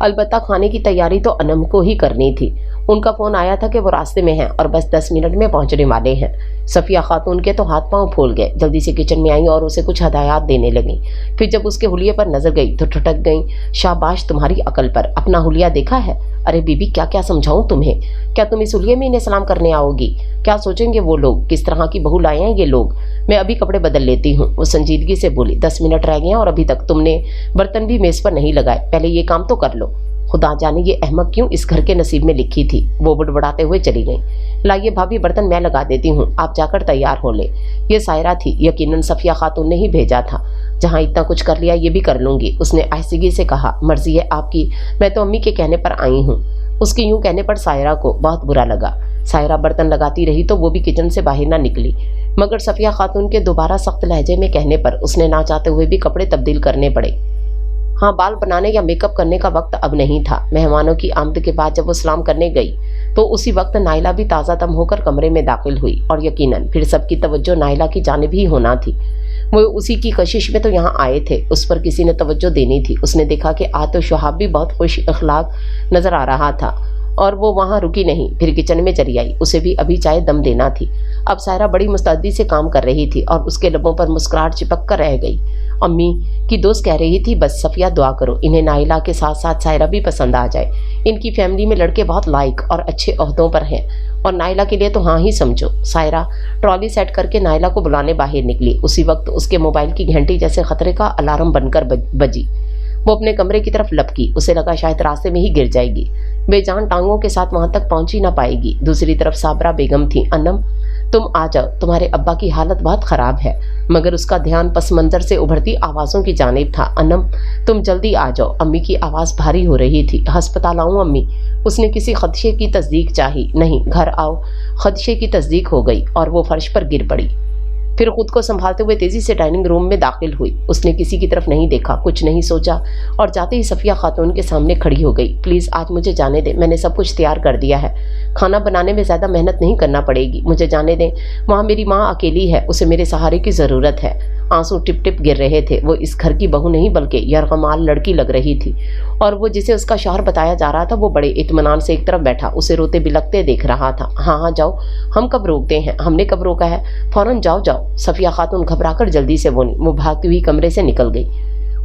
अलबत्ता खाने की तैयारी तो अनम को ही करनी थी। उनका फ़ोन आया था कि वो रास्ते में हैं और बस 10 मिनट में पहुंचने वाले हैं। सफिया खातून के तो हाथ पांव फूल गए। जल्दी से किचन में आई और उसे कुछ हदायत देने लगी। फिर जब उसके हुलिये पर नजर गई तो ठुठक गई। शाबाश तुम्हारी अकल पर, अपना हुलिया देखा है? अरे बीबी, क्या क्या समझाऊं तुम्हें? क्या तुम इस हुलिये में इन्हें सलाम करने आओगी? क्या सोचेंगे वो लोग? किस तरह की बहू लाए हैं ये लोग? मैं अभी कपड़े बदल लेती हूँ, वो संजीदगी से बोली। 10 मिनट रह गए हैं और अभी तक तुमने बर्तन भी मेज़ पर नहीं लगाए। पहले ये काम तो कर लो। खुदा जाने ये अहमक क्यों इस घर के नसीब में लिखी थी। वो बुड़बड़ाते हुए चली गई। लाइए भाभी, बर्तन मैं लगा देती हूँ, आप जाकर तैयार हो ले। ये सायरा थी, यकीनन सफिया खातून ने ही भेजा था। जहाँ इतना कुछ कर लिया ये भी कर लूँगी, उसने आहिस्तगी से कहा। मर्जी है आपकी, मैं तो अम्मी के कहने पर आई हूँ। उसके यूँ कहने पर सायरा को बहुत बुरा लगा। सायरा बर्तन लगाती रही तो वो भी किचन से बाहर ना निकली, मगर सफिया खातून के दोबारा सख्त लहजे में कहने पर उसने ना चाहते हुए भी कपड़े तब्दील करने पड़े। हाँ, बाल बनाने या मेकअप करने का वक्त अब नहीं था। मेहमानों की आमद के बाद जब वो सलाम करने गई तो उसी वक्त नाइला भी ताज़ा दम होकर कमरे में दाखिल हुई और यकीनन फिर सबकी तवज्जो नाइला की जानिब ही होना थी। वो उसी की कशिश में तो यहाँ आए थे, उस पर किसी ने तवज्जो देनी थी। उसने देखा कि आज तो शुहाब भी बहुत खुश अखलाक नजर आ रहा था और वो वहाँ रुकी नहीं, फिर किचन में चली आई। उसे भी अभी चाय दम देना थी। अब सायरा बड़ी मुस्तैदी से काम कर रही थी और उसके लबों पर मुस्कुराहट चिपक कर रह गई अम्मी की दोस्त कह रही थी बस सफ़िया दुआ करो इन्हें नाइला के साथ साथ सायरा भी पसंद आ जाए। इनकी फैमिली में लड़के बहुत लायक और अच्छे ओहदों पर हैं और नाइला के लिए तो हाँ ही समझो। सायरा ट्रॉली सेट करके नाइला को बुलाने बाहर निकली। उसी वक्त उसके मोबाइल की घंटी जैसे खतरे का अलार्म बनकर बजी। वो अपने कमरे की तरफ लपकी। उसे लगा शायद रास्ते में ही गिर जाएगी, बेजान टांगों के साथ वहां तक पहुंच ही ना पाएगी। दूसरी तरफ साबरा बेगम थी। अनम तुम आ जाओ, तुम्हारे अब्बा की हालत बहुत ख़राब है। मगर उसका ध्यान पस मंज़र से उभरती आवाज़ों की जानिब था। अनम तुम जल्दी आ जाओ। अम्मी की आवाज़ भारी हो रही थी। हस्पताल आऊँ अम्मी? उसने किसी खदशे की तस्दीक चाही। नहीं, घर आओ। खदशे की तस्दीक हो गई और वो फर्श पर गिर पड़ी। फिर खुद को संभालते हुए तेजी से डाइनिंग रूम में दाखिल हुई। उसने किसी की तरफ नहीं देखा, कुछ नहीं सोचा और जाते ही सफ़िया खातून के सामने खड़ी हो गई। प्लीज़ आज मुझे जाने दें, मैंने सब कुछ तैयार कर दिया है। खाना बनाने में ज़्यादा मेहनत नहीं करना पड़ेगी, मुझे जाने दें। वहाँ मेरी माँ अकेली है, उसे मेरे सहारे की ज़रूरत है। आंसू टिप टिप गिर रहे थे। वो इस घर की बहू नहीं बल्कि यरगमाल लड़की लग रही थी और वो जिसे उसका शौहर बताया जा रहा था वो बड़े इत्मीनान से एक तरफ बैठा उसे रोते बिलखते देख रहा था। हाँ हाँ जाओ, हम कब रोकते हैं, हमने कब रोका है, फौरन जाओ जाओ। सफ़िया खातून घबराकर जल्दी से बोली। वो भागती हुई कमरे से निकल गई।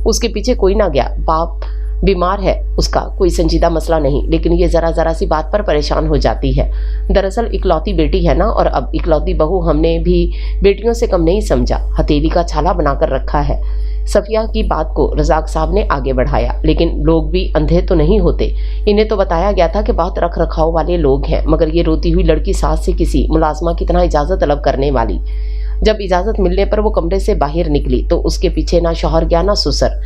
उसके पीछे कोई ना गया। बाप बीमार है, उसका कोई संजीदा मसला नहीं, लेकिन ये ज़रा सी बात पर परेशान हो जाती है। दरअसल इकलौती बेटी है ना, और अब इकलौती बहू हमने भी बेटियों से कम नहीं समझा, हथेली का छाला बनाकर रखा है। सफ़िया की बात को रज़ाक साहब ने आगे बढ़ाया। लेकिन लोग भी अंधे तो नहीं होते, इन्हें तो बताया गया था कि बहुत रख रखाव वाले लोग हैं, मगर ये रोती हुई लड़की सास से किसी मुलाजमा की तरह इजाज़त तलब करने वाली। जब इजाज़त मिलने पर वो कमरे से बाहर निकली तो उसके पीछे ना शौहर गया ना ससुर।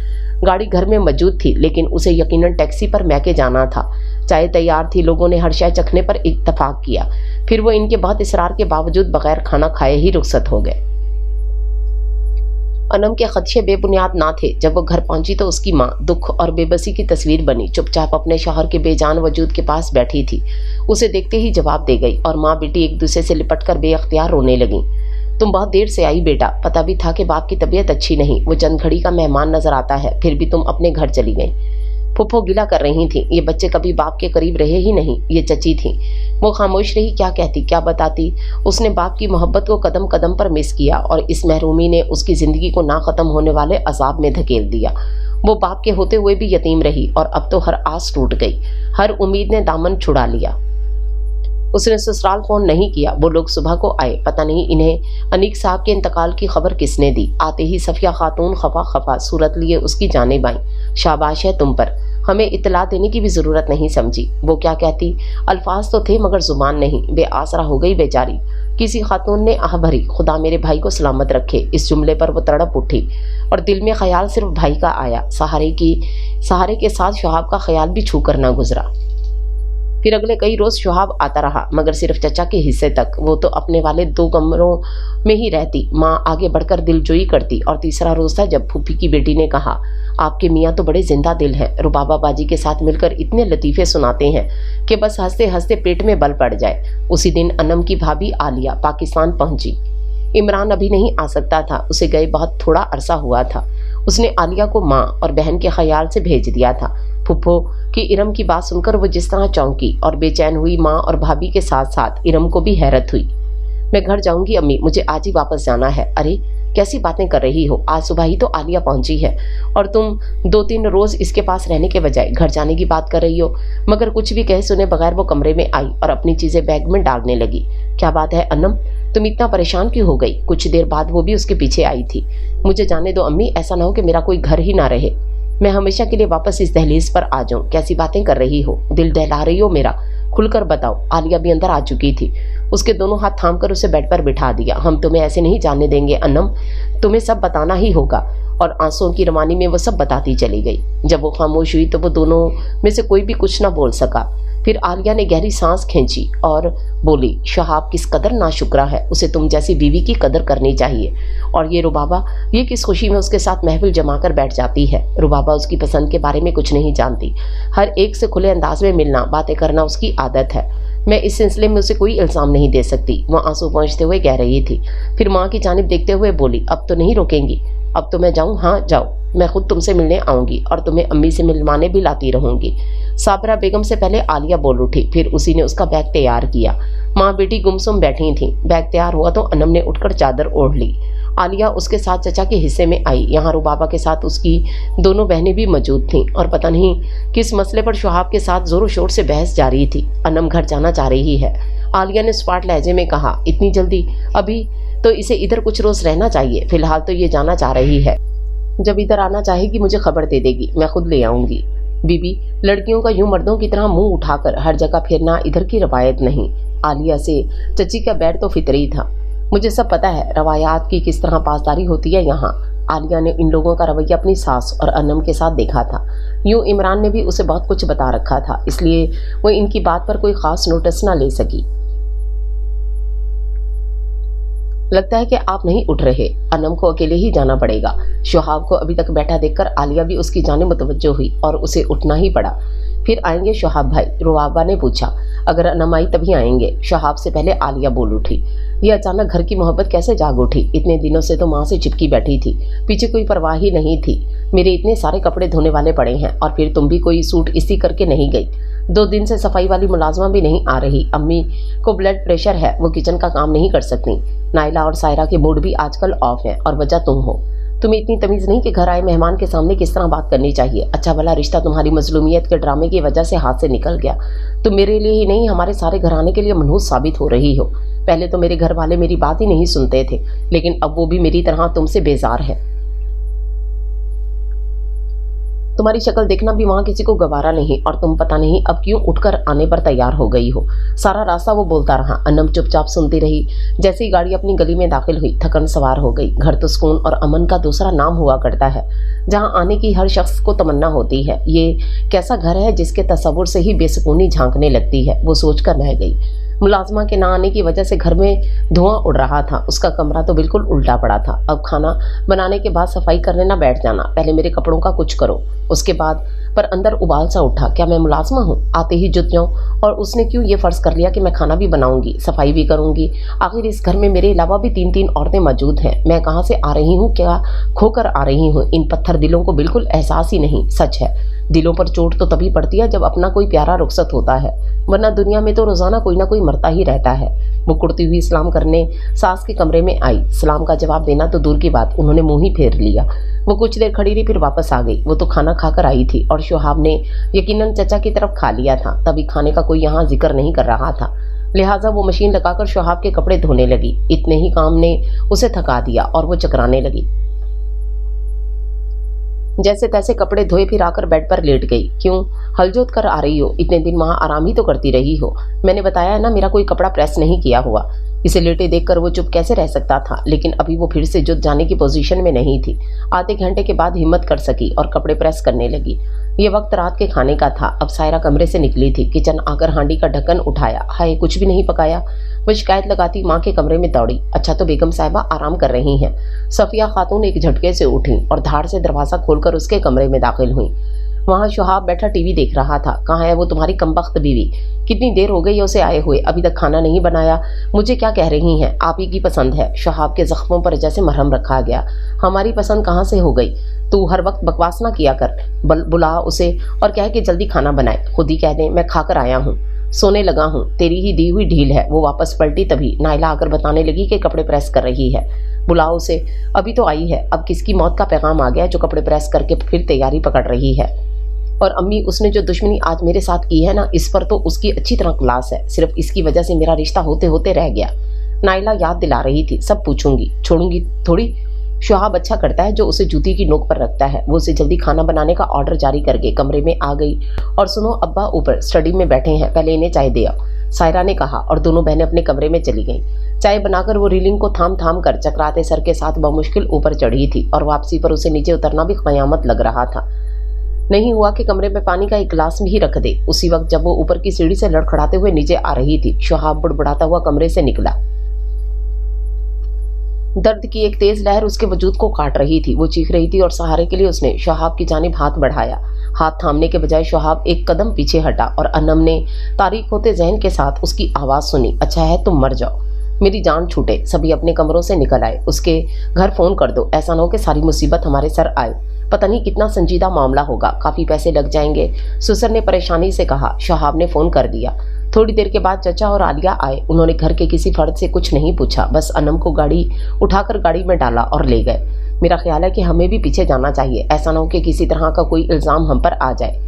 गाड़ी घर में मौजूद थी, लेकिन उसे यकीनन टैक्सी पर मैके जाना था। चाय तैयार थी, लोगों ने हर शय चखने पर इत्तफाक किया। फिर वो इनके बहुत इसरार के बावजूद बगैर खाना खाए ही रुखसत हो गए। अनम के खदशे बेबुनियाद ना थे। जब वो घर पहुंची तो उसकी माँ दुख और बेबसी की तस्वीर बनी, चुपचाप अपने शौहर के बेजान वजूद के पास बैठी थी। उसे देखते ही जवाब दे गई और माँ बेटी एक दूसरे से लिपट कर बेअख्तियार रोने लगी। तुम बहुत देर से आई बेटा, पता भी था कि बाप की तबीयत अच्छी नहीं, वो चंद घड़ी का मेहमान नजर आता है, फिर भी तुम अपने घर चली गई। फुफ्फो गिला कर रही थी, ये बच्चे कभी बाप के करीब रहे ही नहीं। ये चची थी, वो खामोश रही। क्या कहती, क्या बताती। उसने बाप की मोहब्बत को कदम कदम पर मिस किया और इस महरूमी ने उसकी जिंदगी को ना खत्म होने वाले अजाब में धकेल दिया। वो बाप के होते हुए भी यतीम रही और अब तो हर आस टूट गई, हर उम्मीद ने दामन छुड़ा लिया। उसने ससुराल फोन नहीं किया। वो लोग सुबह को आए, पता नहीं इन्हें अनीक साहब के इंतकाल की खबर किसने दी। आते ही सफ़िया खातून खफा खफा सूरत लिए उसकी जानिब आई। शाबाश है तुम पर, हमें इत्तला देने की भी ज़रूरत नहीं समझी। वो क्या कहती, अल्फाज तो थे मगर जुबान नहीं। बेआसरा हो गई बेचारी। किसी खातून ने आह भरी, खुदा मेरे भाई को सलामत रखे। इस जुमले पर वो तड़प उठी और दिल में ख्याल सिर्फ भाई का आया। सहारे के साथ शहाब का ख्याल भी छू कर ना गुजरा। फिर अगले कई रोज़ शहाब आता रहा, मगर सिर्फ चचा के हिस्से तक। वो तो अपने वाले 2 कमरों में ही रहती। माँ आगे बढ़कर दिलजोई करती। और तीसरा रोज़ था जब फूफी की बेटी ने कहा, आपके मियाँ तो बड़े जिंदा दिल हैं, रुबाबा बाजी के साथ मिलकर इतने लतीफ़े सुनाते हैं कि बस हंसते हंसते पेट में बल पड़ जाए। उसी दिन अनम की भाभी आलिया पाकिस्तान पहुंची। इमरान अभी नहीं आ सकता था, उसे गए बहुत थोड़ा अरसा हुआ था। उसने आलिया को माँ और बहन के ख्याल से भेज दिया था। फुफ्फो की इरम की बात सुनकर वो जिस तरह चौंकी और बेचैन हुई, माँ और भाभी के साथ साथ इरम को भी हैरत हुई। मैं घर जाऊंगी अम्मी, मुझे आज ही वापस जाना है। अरे कैसी बातें कर रही हो, आज सुबह ही तो आलिया पहुंची है और तुम 2-3 रोज इसके पास रहने के बजाय घर जाने की बात कर रही हो। मगर कुछ भी कहे सुने बगैर वो कमरे में आई और अपनी चीजें बैग में डालने लगी। क्या बात है अनम, तुम इतना परेशान क्यों हो गई? कुछ देर बाद वो भी उसके पीछे आई थी। मुझे जाने दो अम्मी, ऐसा ना हो कि मेरा कोई घर ही ना रहे, मैं हमेशा के लिए वापस इस दहलीज पर आ जाऊं। कैसी बातें कर रही हो, दिल दहला रही हो मेरा, खुलकर बताओ। आलिया भी अंदर आ चुकी थी। उसके दोनों हाथ थामकर उसे बेड पर बिठा दिया। हम तुम्हें ऐसे नहीं जाने देंगे अनम, तुम्हें सब बताना ही होगा। और आंसुओं की रवानी में वो सब बताती चली गई। जब वो खामोश हुई तो वो दोनों में से कोई भी कुछ ना बोल सका। फिर आलिया ने गहरी सांस खींची और बोली, शहाब किस कदर नाशुक्रा है, उसे तुम जैसी बीवी की कदर करनी चाहिए। और ये रुबाबा, ये किस खुशी में उसके साथ महफिल जमा कर बैठ जाती है। रुबाबा उसकी पसंद के बारे में कुछ नहीं जानती। हर एक से खुले अंदाज में मिलना, बातें करना उसकी आदत है। मैं इस सिलसिले में उसे कोई इल्ज़ाम नहीं दे सकती, वह आंसू पहुँचते हुए कह रही थी। फिर माँ की जानिब देखते हुए बोली, अब तो नहीं रोकेंगी, अब तो मैं जाऊँ? हाँ जाओ, मैं खुद तुमसे मिलने आऊँगी और तुम्हें अम्मी से मिलवाने भी लाती रहूँगी। साबरा बेगम से पहले आलिया बोल उठी। फिर उसी ने उसका बैग तैयार किया। माँ बेटी गुमसुम बैठी थीं। बैग तैयार हुआ तो अनम ने उठकर चादर ओढ़ ली आलिया उसके साथ चचा के हिस्से में आई। यहाँ रुबाबा के साथ उसकी दोनों बहनें भी मौजूद थीं और पता नहीं किस मसले पर शहाब के साथ जोरों शोर से बहस जारी थी। अनम घर जाना चाह रही है, आलिया ने स्पाट लहजे में कहा। इतनी जल्दी? अभी तो इसे इधर कुछ रोज रहना चाहिए, फिलहाल तो ये जाना चाह रही है। जब इधर आना चाहेगी मुझे खबर दे देगी, मैं खुद ले आऊंगी। बीबी, लड़कियों का यूं मर्दों की तरह मुंह उठाकर हर जगह फिरना इधर की रवायत नहीं। आलिया से चची का बैर तो फितरी था। मुझे सब पता है रवायात की किस तरह पासदारी होती है यहाँ। आलिया ने इन लोगों का रवैया अपनी सास और अनम के साथ देखा था। यूं इमरान ने भी उसे बहुत कुछ बता रखा था, इसलिए वो इनकी बात पर कोई खास नोटिस ना ले सकी। लगता है कि आप नहीं उठ रहे, अनम को अकेले ही जाना पड़ेगा। शहाब को अभी तक बैठा देखकर आलिया भी उसकी जाने मुतवज्जो हुई और उसे उठना ही पड़ा। फिर आएंगे शहाब भाई? रुबाबा ने पूछा। अगर अनम आई तभी आएंगे, शहाब से पहले आलिया बोल उठी। ये अचानक घर की मोहब्बत कैसे जाग उठी? इतने दिनों से तो माँ से चिपकी बैठी थी, पीछे कोई परवाह ही नहीं थी। मेरे इतने सारे कपड़े धोने वाले पड़े हैं और फिर तुम भी कोई सूट इसी करके नहीं गई। 2 दिन से सफाई वाली मुलाजमा भी नहीं आ रही। अम्मी को ब्लड प्रेशर है, वो किचन का काम नहीं कर सकती। नाइला और सायरा के मूड भी आजकल ऑफ है और वजह तुम हो। तुम्हें इतनी तमीज़ नहीं कि घर आए मेहमान के सामने किस तरह बात करनी चाहिए। अच्छा भला रिश्ता तुम्हारी मजलूमियत के ड्रामे की वजह से हाथ से निकल गया। तुम मेरे लिए ही नहीं हमारे सारे घराने के लिए मनहूस साबित हो रही हो। पहले तो मेरे घर वाले मेरी बात ही नहीं सुनते थे, लेकिन अब वो भी मेरी तरह तुमसे बेजार है। तुम्हारी शक्ल देखना भी वहाँ किसी को गवारा नहीं और तुम पता नहीं अब क्यों उठकर आने पर तैयार हो गई हो। सारा रास्ता वो बोलता रहा। अनम चुपचाप सुनती रही। जैसे ही गाड़ी अपनी गली में दाखिल हुई थकन सवार हो गई। घर तो सुकून और अमन का दूसरा नाम हुआ करता है, जहाँ आने की हर शख्स को तमन्ना होती है। ये कैसा घर है जिसके तस्वुर से ही बेसुकूनी झांकने लगती है, वो सोचकर रह गई। मुलाजमा के ना आने की वजह से घर में धुआं उड़ रहा था। उसका कमरा तो बिल्कुल उल्टा पड़ा था। अब खाना बनाने के बाद सफाई करने ना बैठ जाना, पहले मेरे कपड़ों का कुछ करो, उसके बाद। पर अंदर उबाल सा उठा, क्या मैं मुलाजमा हूँ? आते ही जुट जाऊँ? और उसने क्यों ये फ़र्ज़ कर लिया कि मैं खाना भी बनाऊंगी, सफाई भी करूंगी? आखिर इस घर में मेरे अलावा भी 3 औरतें मौजूद हैं। मैं कहाँ से आ रही हूँ, क्या खोकर आ रही हूँ? इन पत्थर दिलों को बिल्कुल एहसास ही नहीं। सच है, दिलों पर चोट तो तभी पड़ती है जब अपना कोई प्यारा रुखसत होता है, वरना दुनिया में तो रोज़ाना कोई ना कोई मरता ही रहता है। वो कुड़ती हुई सलाम करने सास के कमरे में आई। सलाम का जवाब देना तो दूर की बात, उन्होंने मुंह ही फेर लिया। वो कुछ देर खड़ी रही, फिर वापस आ गई। वो तो खाना खाकर आई थी और शहाब ने यकीनन चचा की तरफ खा लिया था, तभी खाने का कोई यहाँ जिक्र नहीं कर रहा था। लिहाजा वो मशीन लगाकर शहाब के कपड़े धोने लगी। इतने ही काम ने उसे थका दिया और वो चकराने लगी। जैसे तैसे कपड़े धोए, फिर आकर बेड पर लेट गई। क्यों हलजोत कर आ रही हो? इतने दिन वहाँ आराम ही तो करती रही हो। मैंने बताया है ना, मेरा कोई कपड़ा प्रेस नहीं किया हुआ। इसे लेटे देखकर वो चुप कैसे रह सकता था, लेकिन अभी वो फिर से जुट जाने की पोजीशन में नहीं थी। आधे घंटे के बाद हिम्मत कर सकी और कपड़े प्रेस करने लगी। ये वक्त रात के खाने का था। अब सायरा कमरे से निकली थी। किचन आकर हांडी का ढक्कन उठाया, हाय कुछ भी नहीं पकाया। वो शिकायत लगाती माँ के कमरे में दौड़ी। अच्छा तो बेगम साहिबा आराम कर रही हैं। सफिया खातून एक झटके से उठी और धाड़ से दरवाज़ा खोलकर उसके कमरे में दाखिल हुई। वहाँ शहाब बैठा टीवी देख रहा था। कहाँ है वो तुम्हारी कमबख्त बीवी? कितनी देर हो गई है उसे आए हुए, अभी तक खाना नहीं बनाया। मुझे क्या कह रही हैं? आप ही की पसंद है। शहाब के जख्मों पर जैसे मरहम रखा गया। हमारी पसंद कहाँ से हो गई? तू हर वक्त बकवास ना किया कर। बुला उसे और कह के जल्दी खाना बनाए। खुद ही कह दे मैं खाकर आया हूँ, सोने लगा हूँ, तेरी ही दी हुई ढील है। वो वापस पलटी तभी नाइला आकर बताने लगी कि कपड़े प्रेस कर रही है। बुलाओ उसे, अभी तो आई है। अब किसकी मौत का पैगाम आ गया जो कपड़े प्रेस करके फिर तैयारी पकड़ रही है? और अम्मी उसने जो दुश्मनी आज मेरे साथ की है ना, इस पर तो उसकी अच्छी तरह क्लास है। सिर्फ इसकी वजह से मेरा रिश्ता होते होते रह गया। नाइला याद दिला रही थी, सब पूछूंगी, छोड़ूंगी थोड़ी। शहाब अच्छा करता है जो उसे जूती की नोक पर रखता है। वो उसे जल्दी खाना बनाने का ऑर्डर जारी करके कमरे में आ गई। और सुनो, अब्बा ऊपर स्टडी में बैठे हैं, पहले इन्हें चाय दे आओ, सायरा ने कहा। और दोनों बहनें अपने कमरे में चली गईं। चाय बनाकर वो रीलिंग को थाम थाम कर चकराते सर के साथ बमुश्किल ऊपर चढ़ी थी और वापसी पर उसे नीचे उतरना भी कयामत लग रहा था। नहीं हुआ कि कमरे में पानी का एक गिलास भी रख दे। उसी वक्त जब वो ऊपर की सीढ़ी से लड़खड़ाते हुए नीचे आ रही थी, शहाब बुड़बुड़ाता हुआ कमरे से निकला। दर्द की एक तेज लहर उसके वजूद को काट रही थी। वो चीख रही थी और सहारे के लिए उसने शहाब की जानिब हाथ बढ़ाया। हाथ थामने के बजाय शहाब एक कदम पीछे हटा और अनम ने तारीख होते जहन के साथ उसकी आवाज़ सुनी, अच्छा है तुम मर जाओ, मेरी जान छूटे। सभी अपने कमरों से निकल आए। उसके घर फ़ोन कर दो, ऐसा ना हो कि सारी मुसीबत हमारे सर आए। पता नहीं कितना संजीदा मामला होगा, काफ़ी पैसे लग जाएंगे, सुसर ने परेशानी से कहा। शहाब ने फ़ोन कर दिया। थोड़ी देर के बाद चचा और आलिया आए। उन्होंने घर के किसी फर्द से कुछ नहीं पूछा, बस अनम को गाड़ी उठाकर गाड़ी में डाला और ले गए। मेरा ख्याल है कि हमें भी पीछे जाना चाहिए, ऐसा ना हो कि किसी तरह का कोई इल्ज़ाम हम पर आ जाए।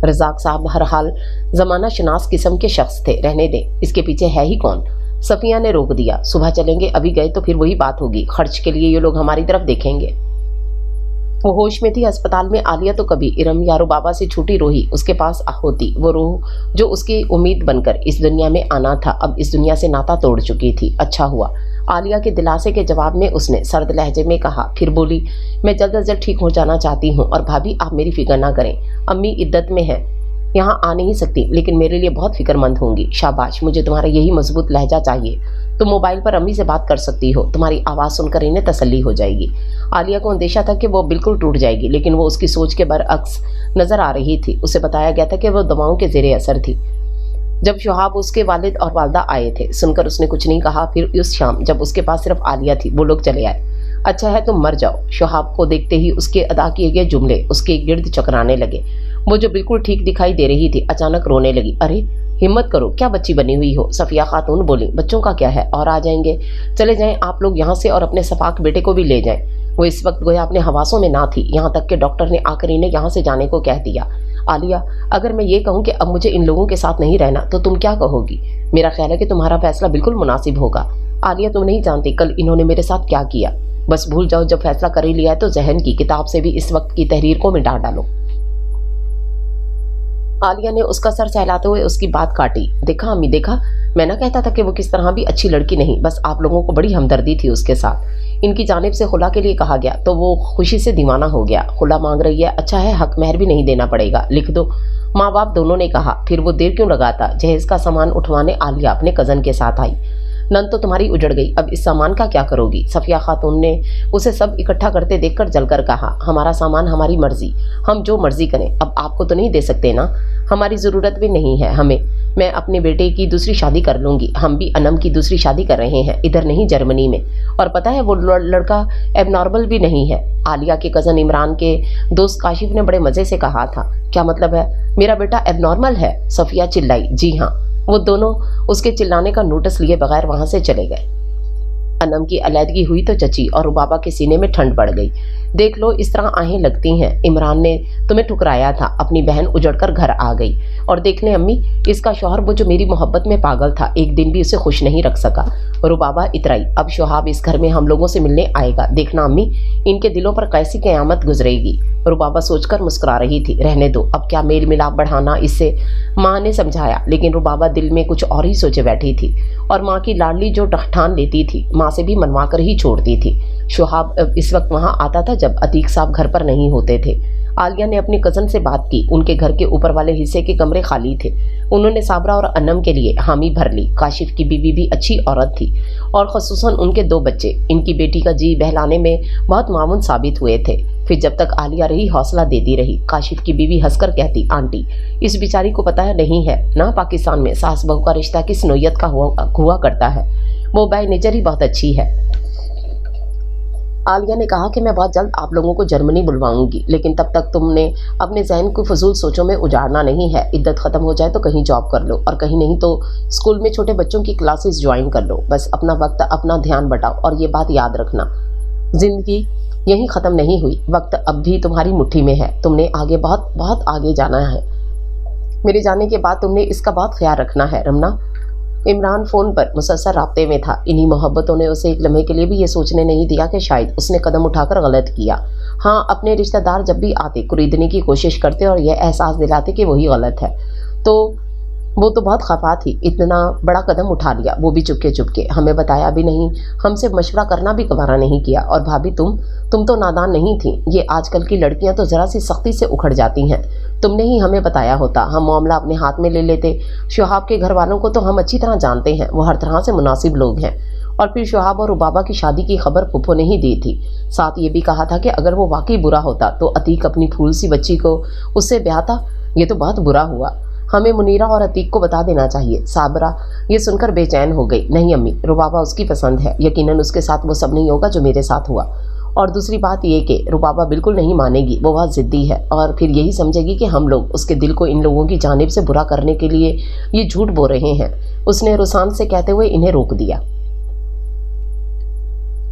रज़ाक साहब हर हाल ज़माना शनास किस्म के शख्स थे, रहने दें, इसके पीछे है ही कौन। सफ़िया ने रोक दिया, सुबह चलेंगे, अभी गए तो फिर वही बात होगी, खर्च के लिए ये लोग हमारी तरफ देखेंगे। वो होश में थी अस्पताल में। आलिया तो कभी इरम यारो बाबा से छूटी रोही उसके पास होती, वो रूह जो उसकी उम्मीद बनकर इस दुनिया में आना था, अब इस दुनिया से नाता तोड़ चुकी थी। अच्छा हुआ। आलिया के दिलासे के जवाब में उसने सर्द लहजे में कहा, फिर बोली, मैं जल्द अज जल्द ठीक हो जाना चाहती हूँ, और भाभी आप मेरी फिक्र ना करें, अम्मी इद्दत में है, यहाँ आ नहीं सकती, लेकिन मेरे लिए बहुत फिक्रमंद होंगी। शाबाश, मुझे तुम्हारा यही मजबूत लहजा चाहिए। तुम मोबाइल पर अम्मी से बात कर सकती हो, तुम्हारी आवाज़ सुनकर इन्हें तसल्ली हो जाएगी। आलिया को अंदेशा था कि वो बिल्कुल टूट जाएगी, लेकिन वो उसकी सोच के बरअक्स नजर आ रही थी। उसे बताया गया था कि वो दवाओं के ज़ेरे असर थी। जब शुहाब उसके वालिद और वालदा आए थे, सुनकर उसने कुछ नहीं कहा। फिर उस शाम जब उसके पास सिर्फ आलिया थी, वो लोग चले आए। अच्छा है तुम मर जाओ। शुहाब को देखते ही उसके अदा किए गए जुमले उसके गिर्द चकराने लगे। वो जो बिल्कुल ठीक दिखाई दे रही थी अचानक रोने लगी। अरे हिम्मत करो, क्या बच्ची बनी हुई हो। सफिया खातून बोली, बच्चों का क्या है, और आ जाएंगे, चले जाएं आप लोग यहाँ से, और अपने सफाक बेटे को भी ले जाएं। वो इस वक्त गोया अपने हवासों में ना थी, यहाँ तक कि डॉक्टर ने आकर इन्हें यहाँ से जाने को कह दिया। आलिया, अगर मैं ये कहूँ कि अब मुझे इन लोगों के साथ नहीं रहना तो तुम क्या कहोगी। मेरा ख्याल है कि तुम्हारा फैसला बिल्कुल मुनासिब होगा। आलिया, तुम नहीं जानती कल इन्होंने मेरे साथ क्या किया। बस भूल जाओ, जब फैसला कर ही लिया है तो जहन की किताब से भी इस वक्त की तहरीर को मिटा डालो। आलिया ने उसका सर सहलाते हुए उसकी बात काटी। देखा अम्मी, देखा, मैं ना कहता था कि वो किस तरह भी अच्छी लड़की नहीं, बस आप लोगों को बड़ी हमदर्दी थी उसके साथ। इनकी जानिब से खुला के लिए कहा गया तो वो खुशी से दीवाना हो गया। खुला मांग रही है, अच्छा है, हक महर भी नहीं देना पड़ेगा, लिख दो। माँ बाप दोनों ने कहा। फिर वो देर क्यों लगाता। जहेज का सामान उठवाने आलिया अपने कज़न के साथ आई। नन तो तुम्हारी उजड़ गई, अब इस सामान का क्या करोगी। सफिया खातून ने उसे सब इकट्ठा करते देखकर जलकर कहा, हमारा सामान हमारी मर्जी, हम जो मर्जी करें, अब आपको तो नहीं दे सकते ना, हमारी ज़रूरत भी नहीं है हमें। मैं अपने बेटे की दूसरी शादी कर लूँगी, हम भी अनम की दूसरी शादी कर रहे हैं, इधर नहीं जर्मनी में। और पता है वो लड़का एबनॉर्मल भी नहीं है। आलिया के कज़न इमरान के दोस्त काशिफ ने बड़े मज़े से कहा था। क्या मतलब है, मेरा बेटा एबनॉर्मल है। सफिया चिल्लाई। जी हाँ। वो दोनों उसके चिल्लाने का नोटिस लिए बगैर वहां से चले गए। अनम की अलहदगी हुई तो चची और रुबाबा के सीने में ठंड बढ़ गई। देख लो, इस तरह आहें लगती हैं। इमरान ने तुम्हें ठुकराया था, अपनी बहन उजड़कर घर आ गई। और देख ले अम्मी, इसका शौहर वो जो मेरी मोहब्बत में पागल था, एक दिन भी उसे खुश नहीं रख सका। रुबाबा इतराई। अब शुहाब इस घर में हम लोगों से मिलने आएगा, देखना अम्मी, इनके दिलों पर कैसी क़यामत गुजरेगी। रुबाबा सोचकर मुस्कुरा रही थी। रहने दो, अब क्या मेल मिलाप बढ़ाना इससे, माँ ने समझाया। लेकिन रुबाबा दिल में कुछ और ही सोचे बैठी थी, और माँ की लाडली जो ठान लेती थी, माँ से भी मनवा कर ही छोड़ती थी। शुहाब इस वक्त वहाँ आता था जब अतीक साहब घर पर नहीं होते थे। आलिया ने अपनी कज़न से बात की। उनके घर के ऊपर वाले हिस्से के कमरे खाली थे। उन्होंने साबरा और अनम के लिए हामी भर ली। काशिफ की बीवी भी अच्छी औरत थी, और ख़ुसूसन उनके 2 बच्चे इनकी बेटी का जी बहलाने में बहुत मामून साबित हुए थे। फिर जब तक आलिया रही हौसला देती रही। काशिफ की बीवी हंसकर कहती, आंटी, इस बेचारी को पता नहीं है ना पाकिस्तान में सास बहू का रिश्ता किस नोयत का हुआ करता है। वो बाय नेचर ही बहुत अच्छी है। आलिया ने कहा कि मैं बहुत जल्द आप लोगों को जर्मनी बुलवाऊंगी, लेकिन तब तक तुमने अपने जहन को फजूल सोचों में उजाड़ना नहीं है। इद्दत ख़त्म हो जाए तो कहीं जॉब कर लो, और कहीं नहीं तो स्कूल में छोटे बच्चों की क्लासेस ज्वाइन कर लो। बस अपना वक्त, अपना ध्यान बटाओ, और ये बात याद रखना, ज़िंदगी यहीं ख़त्म नहीं हुई, वक्त अब भी तुम्हारी मुट्ठी में है। तुमने आगे बहुत बहुत आगे जाना है। मेरे जाने के बाद तुमने इसका बहुत ख्याल रखना है रमना। इमरान फ़ोन पर मुसलसल राब्ते में था। इन्हीं मोहब्बतों ने उसे एक लम्हे के लिए भी ये सोचने नहीं दिया कि शायद उसने कदम उठाकर गलत किया। हाँ, अपने रिश्तेदार जब भी आते कुरीदने की कोशिश करते और यह एहसास दिलाते कि वही गलत है, तो वो तो बहुत खफा थी। इतना बड़ा कदम उठा लिया, वो भी चुपके चुपके, हमें बताया भी नहीं, हमसे मशवरा करना भी गवारा नहीं किया। और भाभी तुम तो नादान नहीं थी। ये आजकल की लड़कियां तो ज़रा सी सख्ती से उखड़ जाती हैं। तुमने ही हमें बताया होता, हम मामला अपने हाथ में ले लेते। शुहाब के घर वालों को तो हम अच्छी तरह जानते हैं, वो हर तरह से मुनासिब लोग हैं। और फिर शुहाब और रुबाबा की शादी की खबर फुफो ने ही दी थी। साथ ये भी कहा था कि अगर वो वाकई बुरा होता तो अतीक अपनी फूल सी बच्ची को उससे ब्याहता। ये तो बहुत बुरा हुआ, हमें मुनीरा और अतीक को बता देना चाहिए। साबरा ये सुनकर बेचैन हो गई। नहीं अम्मी, रुबाबा उसकी पसंद है, यकीनन उसके साथ वो सब नहीं होगा जो मेरे साथ हुआ। اور دوسری بات یہ کہ ربابہ بالکل نہیں مانے گی، وہ بہت ضدی ہے اور پھر یہی سمجھے گی کہ ہم لوگ اس کے دل کو ان لوگوں کی جانب سے برا کرنے کے لیے یہ جھوٹ بول رہے ہیں۔ اس نے رسان سے کہتے ہوئے انہیں روک دیا۔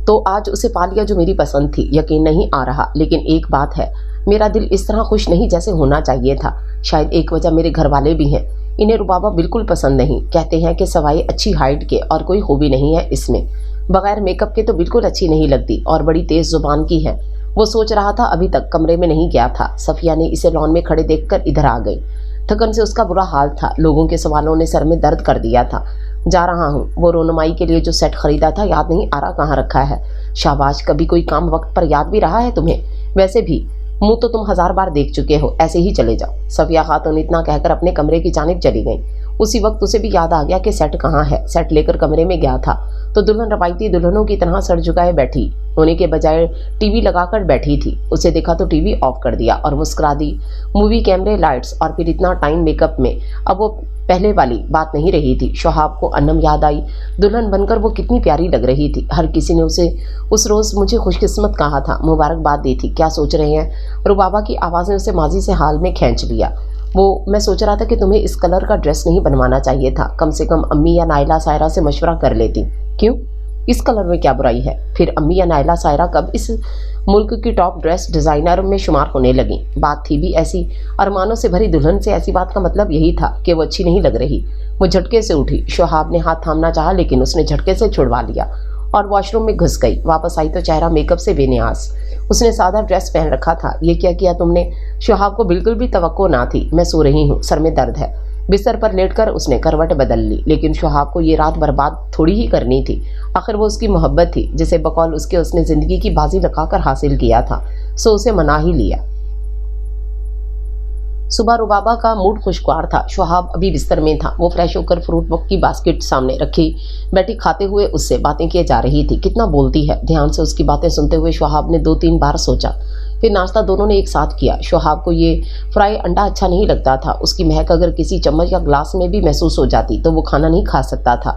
تو آج اسے پا لیا جو میری پسند تھی، یقین نہیں آ رہا، لیکن ایک بات ہے، میرا دل اس طرح خوش نہیں جیسے ہونا چاہیے تھا۔ شاید ایک وجہ میرے گھر والے بھی ہیں، انہیں ربابہ بالکل پسند نہیں، کہتے ہیں کہ سوائے اچھی ہائٹ کے اور کوئی خوبی نہیں ہے اس میں، بغیر میک اپ کے تو بالکل اچھی نہیں لگتی اور بڑی تیز زبان کی ہے۔ وہ سوچ رہا تھا، ابھی تک کمرے میں نہیں گیا تھا۔ صفیہ نے اسے لان میں کھڑے دیکھ کر ادھر آ گئی۔ تھکن سے اس کا برا حال تھا، لوگوں کے سوالوں نے سر میں درد کر دیا تھا۔ جا رہا ہوں، وہ رونمائی کے لیے جو سیٹ خریدا تھا یاد نہیں آ رہا کہاں رکھا ہے۔ شاباش، کبھی کوئی کام وقت پر یاد بھی رہا ہے تمہیں؟ ویسے بھی منہ تو تم 1000 بار دیکھ چکے ہو، ایسے ہی چلے جاؤ۔ صفیہ خاتون اتنا کہہ کر اپنے کمرے کی جانب چلی گئیں۔ اسی وقت اسے بھی یاد آ گیا کہ سیٹ کہاں ہے۔ سیٹ لے کر کمرے میں گیا تھا تو دلہن روایتی دلہنوں کی طرح سر جھکائے بیٹھی ہونے کے بجائے ٹی وی لگا کر بیٹھی تھی۔ اسے دیکھا تو ٹی وی آف کر دیا اور مسکرا دی۔ مووی کیمرے، لائٹس اور پھر اتنا ٹائم میک اپ میں اب وہ پہلے والی بات نہیں رہی تھی۔ شہاب کو انم یاد آئی، دلہن بن کر وہ کتنی پیاری لگ رہی تھی۔ ہر کسی نے اسے اس روز مجھے خوش قسمت کہا تھا، مبارکباد دی تھی۔ کیا سوچ رہے ہیں؟ ربابہ کی آواز نے اسے ماضی سے حال میں کھینچ لیا۔ میں سوچ رہا تھا کہ تمہیں اس کلر کا ڈریس نہیں بنوانا چاہیے تھا، کم سے کم امی یا نائلہ سائرہ سے مشورہ کر لیتی۔ کیوں؟ اس کلر میں کیا برائی ہے؟ پھر امی یا نائلہ سائرہ کب اس ملک کی ٹاپ ڈریس ڈیزائنر میں شمار ہونے لگیں؟ بات تھی بھی ایسی، ارمانوں سے بھری دلہن سے ایسی بات کا مطلب یہی تھا کہ وہ اچھی نہیں لگ رہی۔ وہ جھٹکے سے اٹھی۔ شہاب نے ہاتھ تھامنا چاہا لیکن اس نے جھٹکے سے چھڑوا لیا اور واش روم میں گھس گئی۔ واپس آئی تو چہرہ میک اپ سے بے نیاز۔ اس نے سادہ ڈریس پہن رکھا تھا۔ یہ کیا کیا تم نے؟ شہاب کو بالکل بھی توقع نہ تھی۔ میں سو رہی ہوں، سر میں درد ہے۔ بستر پر لیٹ کر اس نے کروٹ بدل لی، لیکن شہاب کو یہ رات برباد تھوڑی ہی کرنی تھی۔ آخر وہ اس کی محبت تھی جسے بقول اس نے زندگی کی بازی لگا کر حاصل کیا تھا، سو اسے منا ہی لیا۔ صبح ربابہ کا موڈ خوشگوار تھا۔ شہاب ابھی بستر میں تھا۔ وہ فریش ہو کر فروٹ بک کی باسکٹ سامنے رکھی بیٹھی کھاتے ہوئے اس سے باتیں کیے جا رہی تھی۔ کتنا بولتی ہے، دھیان سے اس کی باتیں سنتے ہوئے شہاب نے 2-3 بار سوچا۔ پھر ناشتہ دونوں نے ایک ساتھ کیا۔ شہاب کو یہ فرائی انڈا اچھا نہیں لگتا تھا، اس کی مہک اگر کسی چمچ یا گلاس میں بھی محسوس ہو جاتی تو وہ کھانا نہیں کھا سکتا تھا۔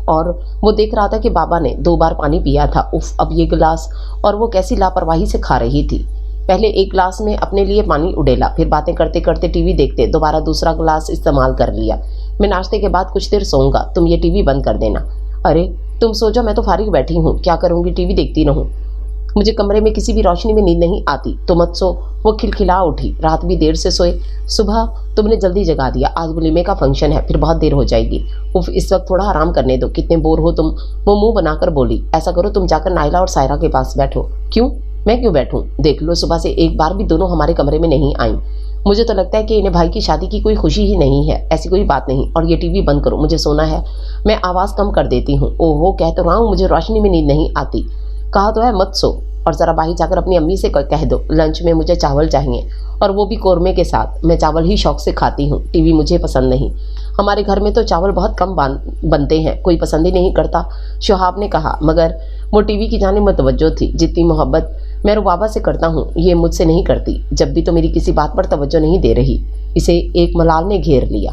اور وہ دیکھ رہا تھا کہ بابا نے 2 بار پانی پیا تھا۔ اف، اب یہ گلاس، اور وہ کیسی لاپرواہی سے کھا رہی تھی۔ پہلے ایک گلاس میں اپنے لیے پانی اڈیلا، پھر باتیں کرتے کرتے ٹی وی دیکھتے دوبارہ دوسرا گلاس استعمال کر لیا۔ میں ناشتے کے بعد کچھ دیر سوؤں گا، تم یہ ٹی وی بند کر دینا۔ ارے تم سو جاؤ، میں تو فارغ بیٹھی ہوں، کیا کروں گی؟ ٹی وی دیکھتی رہوں؟ مجھے کمرے میں کسی بھی روشنی میں نیند نہیں آتی، تو مت سو۔ وہ کھلکھلا اٹھی۔ رات بھی دیر سے سوئے، صبح تم نے جلدی جگا دیا۔ آج ولیمے کا فنکشن ہے، پھر بہت دیر ہو جائے گی۔ اف، اس وقت تھوڑا آرام کرنے دو، کتنے بور ہو تم۔ وہ منہ بنا کر بولی۔ ایسا کرو تم جا کر نائلہ اور سائرہ کے پاس بیٹھو۔ کیوں؟ میں کیوں بیٹھوں؟ دیکھ لو، صبح سے ایک بار بھی دونوں ہمارے کمرے میں نہیں آئیں۔ مجھے تو لگتا ہے کہ انہیں بھائی کی شادی کی کوئی خوشی ہی نہیں ہے۔ ایسی کوئی بات نہیں، اور یہ ٹی وی بند کرو، مجھے سونا ہے۔ میں آواز کم کر دیتی ہوں۔ اوہو، کہہ تو رہا ہوں مجھے روشنی میں نیند نہیں آتی۔ کہا تو ہے مت سو۔ اور ذرا باہر جا کر اپنی امی سے کہہ دو لنچ میں مجھے چاول چاہیے، اور وہ بھی قورمے کے ساتھ۔ میں چاول ہی شوق سے کھاتی ہوں، ٹی وی مجھے پسند نہیں۔ ہمارے گھر میں تو چاول بہت کم بنتے ہیں، کوئی پسند ہی نہیں کرتا، شہاب نے کہا۔ مگر وہ ٹی وی کی جانب متوجہ تھی۔ جتنی محبت میں ربابہ سے کرتا ہوں یہ مجھ سے نہیں کرتی، جب بھی تو میری کسی بات پر توجہ نہیں دے رہی۔ اسے ایک ملال نے گھیر لیا۔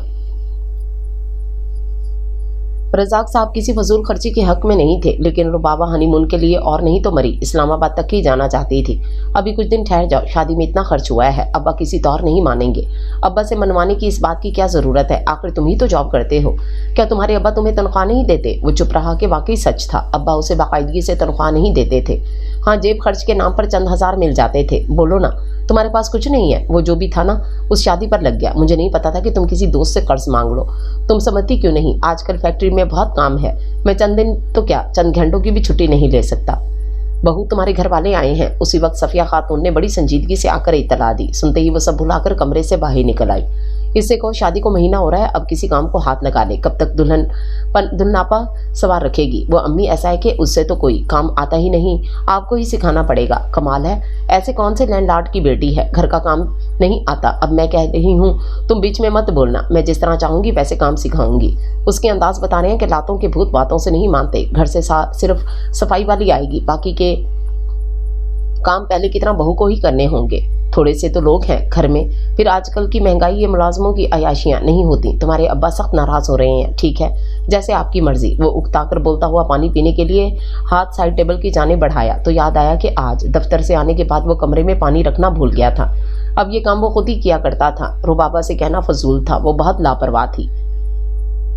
رزاق صاحب کسی فضول خرچی کے حق میں نہیں تھے، لیکن ربابہ ہنی مون کے لیے اور نہیں تو مری اسلام آباد تک ہی جانا چاہتی تھی۔ ابھی کچھ دن ٹھہر جاؤ، شادی میں اتنا خرچ ہوا ہے، ابا کسی طور نہیں مانیں گے۔ ابا سے منوانے کی اس بات کی کیا ضرورت ہے؟ آخر تم ہی تو جاب کرتے ہو۔ کیا تمہارے ابا تمہیں تنخواہ نہیں دیتے؟ وہ چپ رہا کہ واقعی سچ تھا، ابا اسے باقاعدگی سے تنخواہ نہیں دیتے تھے۔ ہاں، جیب خرچ کے نام پر چند ہزار مل جاتے تھے۔ بولو نا، تمہارے پاس کچھ نہیں ہے؟ وہ جو بھی تھا نا اس شادی پر لگ گیا۔ مجھے نہیں پتا تھا کہ تم کسی دوست سے قرض مانگ لو۔ تم سمجھتی کیوں نہیں؟ آج کل فیکٹری میں بہت کام ہے، میں چند دن تو کیا چند گھنٹوں کی بھی چھٹی نہیں لے سکتا۔ بہو، تمہارے گھر والے آئے ہیں۔ اسی وقت صفیہ خاتون نے بڑی سنجیدگی سے آ کر اطلاع دی۔ سنتے ہی وہ سب بھلا کر کمرے سے باہر نکل آئی۔ اس سے کہو شادی کو مہینہ ہو رہا ہے، اب کسی کام کو ہاتھ لگا لے، کب تک دلہناپا سوار رکھے گی؟ وہ امی ایسا ہے کہ اس سے تو کوئی کام آتا ہی نہیں، آپ کو ہی سکھانا پڑے گا۔ کمال ہے، ایسے کون سے لینڈ لارڈ کی بیٹی ہے، گھر کا کام نہیں آتا؟ اب میں کہہ رہی ہوں تم بیچ میں مت بولنا، میں جس طرح چاہوں گی ویسے کام سکھاؤں گی۔ اس کے انداز بتا رہے ہیں کہ لاتوں کے بھوت باتوں سے نہیں مانتے۔ گھر سے صرف صفائی والی آئے گی، باقی کے کام پہلے کی طرح بہو کو ہی کرنے ہوں گے۔ थोड़े से तो लोग हैं घर में, फिर आजकल की महंगाई ये मुलाजमों की अयाशियाँ नहीं होती। तुम्हारे अब्बा सख्त नाराज़ हो रहे हैं। ठीक है, जैसे आपकी मर्जी। वो उकताकर बोलता हुआ पानी पीने के लिए हाथ साइड टेबल की जाने बढ़ाया तो याद आया कि आज दफ्तर से आने के बाद वो कमरे में पानी रखना भूल गया था। अब ये काम वो खुद ही किया करता था। रुबाबा से कहना फजूल था, वो बहुत लापरवाह थी।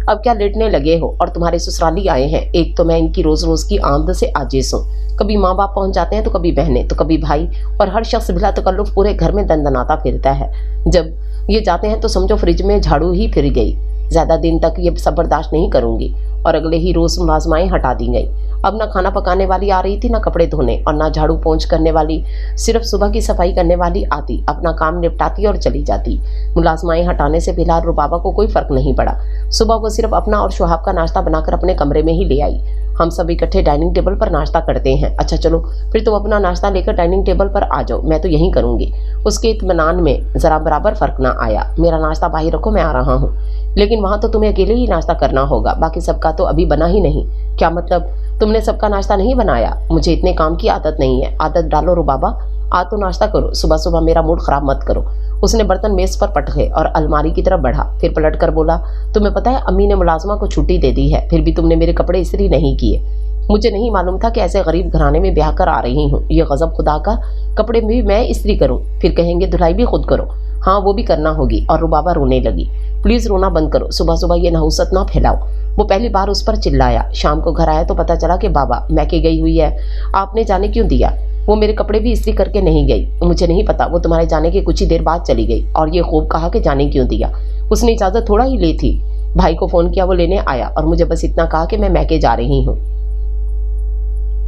अब क्या लेटने लगे हो? और तुम्हारे ससुराली आए हैं। एक तो मैं इनकी रोज रोज की आमद से आजिज हूँ। कभी माँ बाप पहुंच जाते हैं तो कभी बहनें तो कभी भाई, और हर शख्स बिला तकल्लुफ पूरे घर में दंदनाता फिरता है। जब ये जाते हैं तो समझो फ्रिज में झाड़ू ही फिर गई। ज़्यादा दिन तक ये सब बर्दाश्त नहीं करूंगी। और अगले ही रोज़ मुलाजमाएँ हटा दी गई। अब ना खाना पकाने वाली आ रही थी, ना कपड़े धोने, और ना झाड़ू पोंछ करने वाली। सिर्फ सुबह की सफाई करने वाली आती, अपना काम निपटाती और चली जाती। मुलाजमाएँ हटाने से फिलहाल रुबाबा को कोई फ़र्क नहीं पड़ा। सुबह वो सिर्फ अपना और शुहाब का नाश्ता बनाकर अपने कमरे में ही ले आई। हम सब इकट्ठे डाइनिंग टेबल पर नाश्ता करते हैं। अच्छा चलो, फिर तुम अपना नाश्ता लेकर डाइनिंग टेबल पर आ जाओ, मैं तो यहीं करूँगी। उसके इत्मीनान में ज़रा बराबर फ़र्क ना आया। मेरा नाश्ता बाहर रखो, मैं आ रहा हूँ। लेकिन वहाँ तो तुम्हें अकेले ही नाश्ता करना होगा, बाकी सबका तो अभी बना ही नहीं। क्या मतलब, तुमने सबका नाश्ता नहीं बनाया? मुझे इतने काम की आदत नहीं है। आदत डालो रुबाबा, आ तो नाश्ता करो। सुबह सुबह मेरा मूड ख़राब मत करो। उसने बर्तन मेज़ पर पटके और अलमारी की तरफ बढ़ा। फिर पलट कर बोला, तुम्हें पता है अम्मी ने मुलाजमा को छुट्टी दे दी है, फिर भी तुमने मेरे कपड़े इस्त्री नहीं किए। मुझे नहीं मालूम था कि ऐसे गरीब घराने में ब्याह कर आ रही हूँ। ये गज़ब खुदा का, कपड़े भी मैं इस्त्री करूँ, फिर कहेंगे धुलाई भी खुद करो। हाँ वो भी करना होगी। और रुबाबा रोने लगी। प्लीज़ रोना बंद करो, सुबह सुबह ये नहुसत ना फैलाओ। वो पहली बार उस पर चिल्लाया। शाम को घर आया तो पता चला कि बाबा मैके गई हुई है। आपने जाने क्यों दिया? वो मेरे कपड़े भी इस्त्री करके नहीं गई। मुझे नहीं पता, वो तुम्हारे जाने के कुछ ही देर बाद चली गई। और ये खूब कहा कि जाने क्यों दिया। उसने इजाज़त थोड़ा ही ली थी। भाई को फ़ोन किया, वो लेने आया और मुझे बस इतना कहा कि मैं मैके जा रही हूँ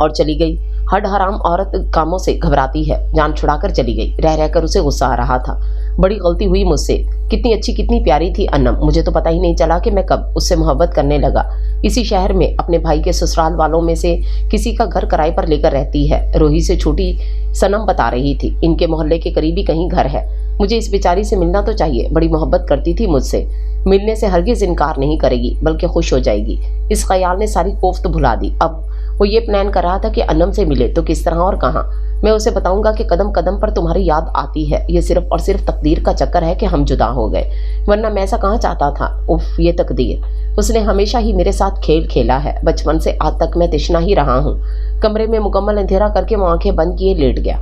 और चली गई। हड हराम औरत कामों से घबराती है। जान छुड़ाकर चली गई। रह रहकर उसे गुस्सा आ रहा था। बड़ी गलती हुई मुझसे। कितनी अच्छी कितनी प्यारी थी अन्नम। मुझे तो पता ही नहीं चला कि मैं कब उससे मोहब्बत करने लगा। इसी शहर में अपने भाई के ससुराल वालों में से किसी का घर किराए पर लेकर रहती है। रोही से छोटी सनम बता रही थी। इनके मोहल्ले के करीबी कहीं घर है। मुझे इस बेचारी से मिलना तो चाहिए। बड़ी मोहब्बत करती थी मुझसे। मिलने से हरगिज इनकार नहीं करेगी, बल्कि खुश हो जाएगी। इस ख्याल ने सारी कोफ्त भुला दी। अब वो ये प्लान कर रहा था कि अन्नम से मिले तो किस तरह और कहाँ। मैं उसे बताऊंगा कि कदम कदम पर तुम्हारी याद आती है। ये सिर्फ और सिर्फ तकदीर का चक्कर है कि हम जुदा हो गए, वरना मैं ऐसा कहाँ चाहता था। उफ, ये तकदीर। उसने हमेशा ही मेरे साथ खेल खेला है। बचपन से आज तक मैं तिश्ना ही रहा हूँ। कमरे में मुकम्मल अंधेरा करके वो आंखें बंद किए लेट गया।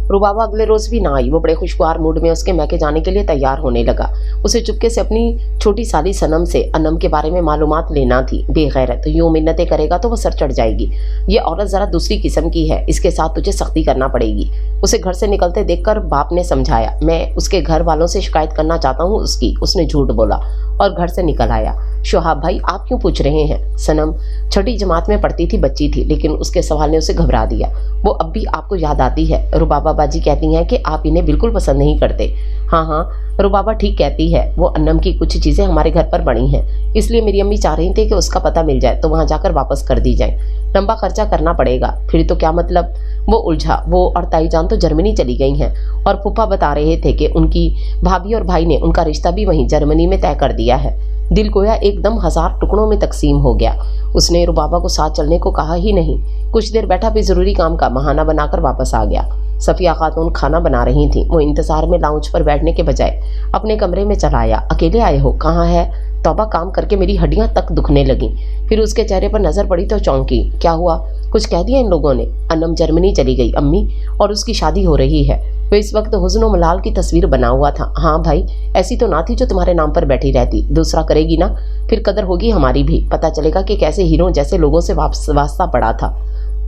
रुबाबा अगले रोज भी ना आई। वो बड़े खुशगवार मूड में उसके मैके जाने के लिए तैयार होने लगा। उसे चुपके से अपनी छोटी साली सनम से अन्नम के बारे में मालूमात लेना थी। बेगैरत यूं मिन्नतें करेगा तो वो सर चढ़ जाएगी। ये औरत जरा दूसरी किस्म की है, इसके साथ तुझे सख्ती करना पड़ेगी। उसे घर से निकलते देखकर बाप ने समझाया। मैं उसके घर वालों से शिकायत करना चाहता हूँ उसकी। उसने झूठ बोला और घर से निकल आया। शुहाब भाई आप क्यों पूछ रहे हैं? सनम छठी जमात में पढ़ती थी, बच्ची थी, लेकिन उसके सवाल ने उसे घबरा दिया। वो अब भी आपको याद आती है। रुबाबा बाजी कहती हैं कि आप इन्हें बिल्कुल पसंद नहीं करते। हाँ, रुबाबा ठीक कहती है। वो अन्नम की कुछ चीज़ें हमारे घर पर बनी हैं, इसलिए मेरी अम्मी चाह रही थी कि उसका पता मिल जाए तो वहाँ जाकर वापस कर दी जाए। लंबा खर्चा करना पड़ेगा। फिर तो क्या मतलब? वो उलझा। वो और ताईजान तो जर्मनी चली गई हैं और फूफा बता रहे थे कि उनकी भाभी और भाई ने उनका रिश्ता भी वहीं जर्मनी में तय कर दिया है। दिल गोया एकदम 1000 टुकड़ों में तकसीम हो गया। उसने रुबाबा को साथ चलने को कहा ही नहीं। कुछ देर बैठा भी ज़रूरी काम का बहाना बनाकर वापस आ गया। सफ़िया खातून खाना बना रही थी। वो इंतज़ार में लाउंज पर बैठने के बजाय अपने कमरे में चला आया। अकेले आए हो? कहाँ है? तौबा, काम करके मेरी हड्डियां तक दुखने लगीं। फिर उसके चेहरे पर नज़र पड़ी तो चौंकी। क्या हुआ? कुछ कह दिया इन लोगों ने? अन्नम जर्मनी चली गई अम्मी, और उसकी शादी हो रही है। वो इस वक्त हुज़्न व मलाल की तस्वीर बना हुआ था। हाँ भाई, ऐसी तो ना थी जो तुम्हारे नाम पर बैठी रहती। दूसरा करेगी ना, फिर कदर होगी हमारी भी। पता चलेगा कि कैसे हीरो जैसे लोगों से वास्ता पड़ा था।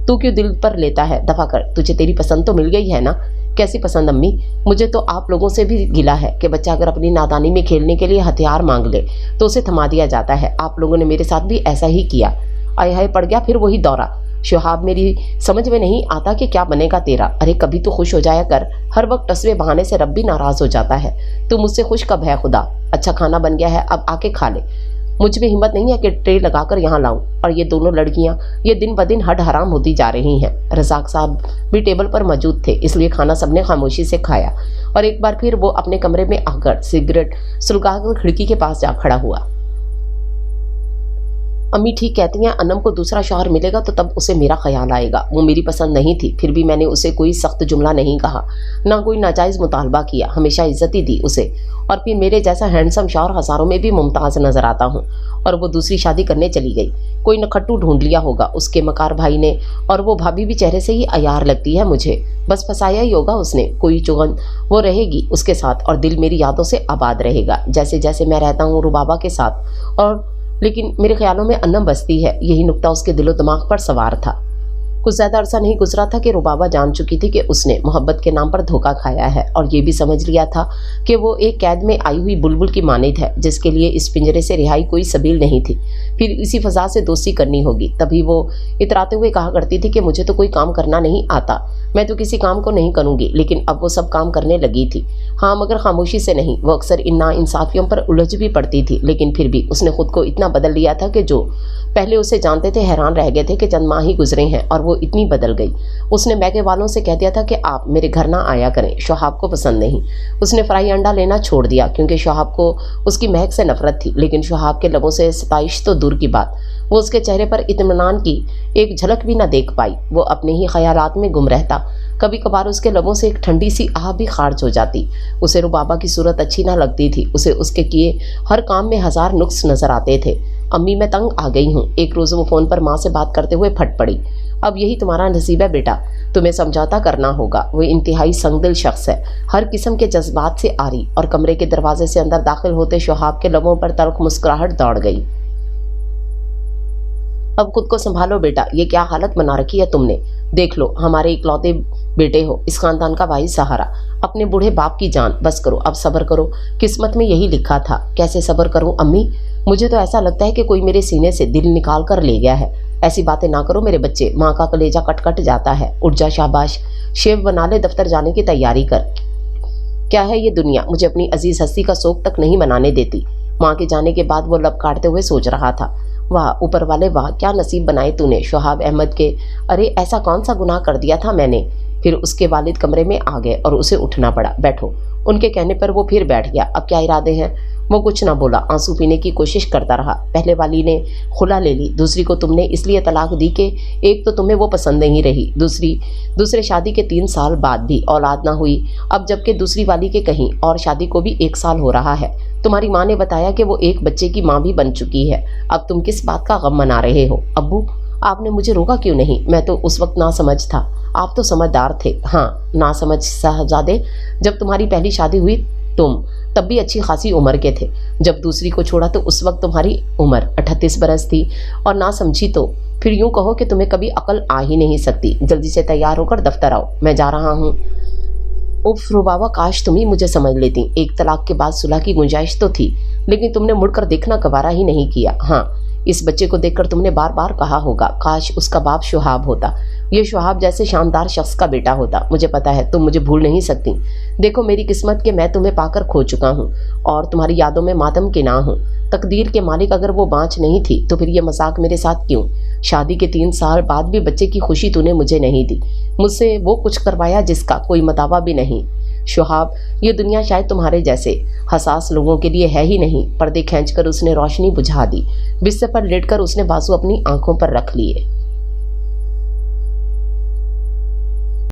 तू क्यों दिल पर लेता है? दफा कर। तुझे तेरी पसंद तो मिल गई है ना? कैसी पसंद अम्मी? मुझे तो आप लोगों से भी गिला है कि बच्चा अगर अपनी नादानी में खेलने के लिए हथियार मांग ले तो उसे थमा दिया जाता है। आप लोगों ने मेरे साथ भी ऐसा ही किया। आय हाय, पड़ गया फिर वही दौरा। शुहाब, मेरी समझ में नहीं आता कि क्या बनेगा तेरा। अरे कभी तो खुश हो जाया कर। हर वक्त टसवे बहाने से रब भी नाराज़ हो जाता है। तू मुझसे खुश कब है खुदा? अच्छा खाना बन गया है, अब आके खा ले। मुझ में हिम्मत नहीं है कि ट्रे लगाकर यहाँ लाऊं। और ये दोनों लड़कियाँ ये दिन ब दिन हड हराम होती जा रही हैं। रज़ाक साहब भी टेबल पर मौजूद थे, इसलिए खाना सबने खामोशी से खाया। और एक बार फिर वो अपने कमरे में आकर सिगरेट सुलगाकर खिड़की के पास जा खड़ा हुआ। अम्मी ठीक कहती हैं, अनम को दूसरा शौहर मिलेगा तो तब उसे मेरा ख्याल आएगा। वो मेरी पसंद नहीं थी, फिर भी मैंने उसे कोई सख्त जुमला नहीं कहा, ना कोई नाजायज़ मुतालबा किया, हमेशा इज्जत ही दी उसे। और फिर मेरे जैसा हैंडसम शौहर हज़ारों में भी मुमताज़ नज़र आता हूँ। और वो दूसरी शादी करने चली गई। कोई नखट्टू ढूंढ लिया होगा उसके मकार भाई ने, और वो भाभी भी चेहरे से ही अयार लगती है मुझे। बस फंसाया ही होगा उसने कोई चुगन। वो रहेगी उसके साथ और दिल मेरी यादों से आबाद रहेगा, जैसे जैसे मैं रहता हूँ रुबाबा के साथ। और लेकिन मेरे ख्यालों में अनम बसती है, यही नुक्ता उसके दिलो दिमाग पर सवार था। कुछ ज़्यादा अरसा नहीं गुजरा था कि रुबाबा जान चुकी थी कि उसने मोहब्बत के नाम पर धोखा खाया है, और ये भी समझ लिया था कि वो एक कैद में आई हुई बुलबुल की मानिद है, जिसके लिए इस पिंजरे से रिहाई कोई सबील नहीं थी। फिर इसी फजा से दोस्ती करनी होगी। तभी वो इतराते हुए कहा करती थी कि मुझे तो कोई काम करना नहीं आता, मैं तो किसी काम को नहीं करूँगी। लेकिन अब वो सब काम करने लगी थी, हाँ मगर खामोशी से नहीं। वो अक्सर इन नाइंसाफियों पर उलझ भी पड़ती थी, लेकिन फिर भी उसने खुद को इतना बदल लिया था कि जो पहले उसे जानते थे हैरान रह गए थे कि चंद माह ही गुजरे हैं और वो इतनी बदल गई। उसने मैके वालों से कह दिया था कि आप मेरे घर ना आया करें, शोहाब को पसंद नहीं। उसने फ्राई अंडा लेना छोड़ दिया क्योंकि शोहाब को उसकी महक से नफरत थी। लेकिन शोहाब के लबों से सताइश तो दूर की बात, वो उसके चेहरे पर इत्मीनान की एक झलक भी न देख पाई। वो अपने ही ख्यालात में गुम रहता। कभी कभार उसके लबों से एक ठंडी सी आह भी खारिज हो जाती। उसे रुबाबा की सूरत अच्छी ना लगती थी। उसे उसके किए हर काम में हजार नुक्स नजर आते थे। अम्मी मैं तंग आ गई हूँ, एक रोज़ वो फ़ोन पर माँ से बात करते हुए फट पड़ी। अब यही तुम्हारा नसीब है बेटा, तुम्हें समझौता करना होगा। वो इंतहाई संगदिल शख्स है, हर किस्म के जज्बात से आरी। और कमरे के दरवाजे से अंदर दाखिल होते शोहाब के लबों पर तल्ख मुस्कुराहट दौड़ गई। अब खुद को संभालो बेटा, ये क्या हालत बना रखी है तुमने। देख लो हमारे इकलौते बेटे हो, इस खानदान का भाई सहारा, अपने बूढ़े बाप की जान। बस करो, अब सब्र करो, किस्मत में यही लिखा था। कैसे सब्र करूं अम्मी, मुझे तो ऐसा लगता है कि कोई मेरे सीने से दिल निकाल कर ले गया है। ऐसी बातें ना करो मेरे बच्चे, माँ का कलेजा कट कट जाता है। उठ जा, शाबाश, शेव बना ले, दफ्तर जाने की तैयारी कर। क्या है ये दुनिया, मुझे अपनी अजीज हस्ती का शौक तक नहीं मनाने देती। माँ के जाने के बाद वो लब काटते हुए सोच रहा था, वाह ऊपर वाले वाह, क्या नसीब बनाए तूने शोहाब अहमद के। अरे ऐसा कौन सा गुनाह कर दिया था मैंने। फिर उसके वालिद कमरे में आ गए और उसे उठना पड़ा। बैठो। उनके कहने पर वो फिर बैठ गया। अब क्या इरादे हैं। वो कुछ ना बोला, आंसू पीने की कोशिश करता रहा। पहले वाली ने खुला ले ली, दूसरी को तुमने इसलिए तलाक दी कि एक तो तुम्हें वो पसंद नहीं रही, दूसरे शादी के 3 साल बाद भी औलाद ना हुई। अब जबकि दूसरी वाली के कहीं और शादी को भी 1 साल हो रहा है। तुम्हारी माँ ने बताया कि वो एक बच्चे की माँ भी बन चुकी है। अब तुम किस बात का गम मना रहे हो। अब्बू आपने मुझे रोका क्यों नहीं, मैं तो उस वक्त ना समझ था, आप तो समझदार थे। हाँ ना समझ साहबजादे, जब तुम्हारी पहली शादी हुई तुम तब भी अच्छी खासी उम्र के थे। जब दूसरी को छोड़ा तो उस वक्त तुम्हारी उम्र 38 बरस थी। और ना समझी तो फिर यूं कहो कि तुम्हें कभी अकल आ ही नहीं सकती। जल्दी से तैयार होकर दफ्तर आओ, मैं जा रहा हूँ। उफ रुबाबा, काश तुम ही मुझे समझ लेती। एक तलाक के बाद सुलह की गुंजाइश तो थी, लेकिन तुमने मुड़कर देखना गवारा ही नहीं किया। हाँ इस बच्चे को देखकर तुमने बार बार कहा होगा, काश उसका बाप शोहाब होता, ये शोहाब जैसे शानदार शख्स का बेटा होता। मुझे पता है तुम मुझे भूल नहीं सकती। देखो मेरी किस्मत के मैं तुम्हें पाकर खो चुका हूँ और तुम्हारी यादों में मातम की ना हूँ। तकदीर के मालिक अगर वो बाँच नहीं थी तो फिर ये मजाक मेरे साथ क्यों। शादी के 3 साल बाद भी बच्चे की खुशी तूने मुझे नहीं दी, मुझसे वो कुछ करवाया जिसका कोई मतावा भी नहीं। शोहाब ये दुनिया शायद तुम्हारे जैसे हसास लोगों के लिए है ही नहीं। पर्दे खींचकर उसने रोशनी बुझा दी। बिस्तर पर लेटकर उसने बाजू अपनी आंखों पर रख लिए।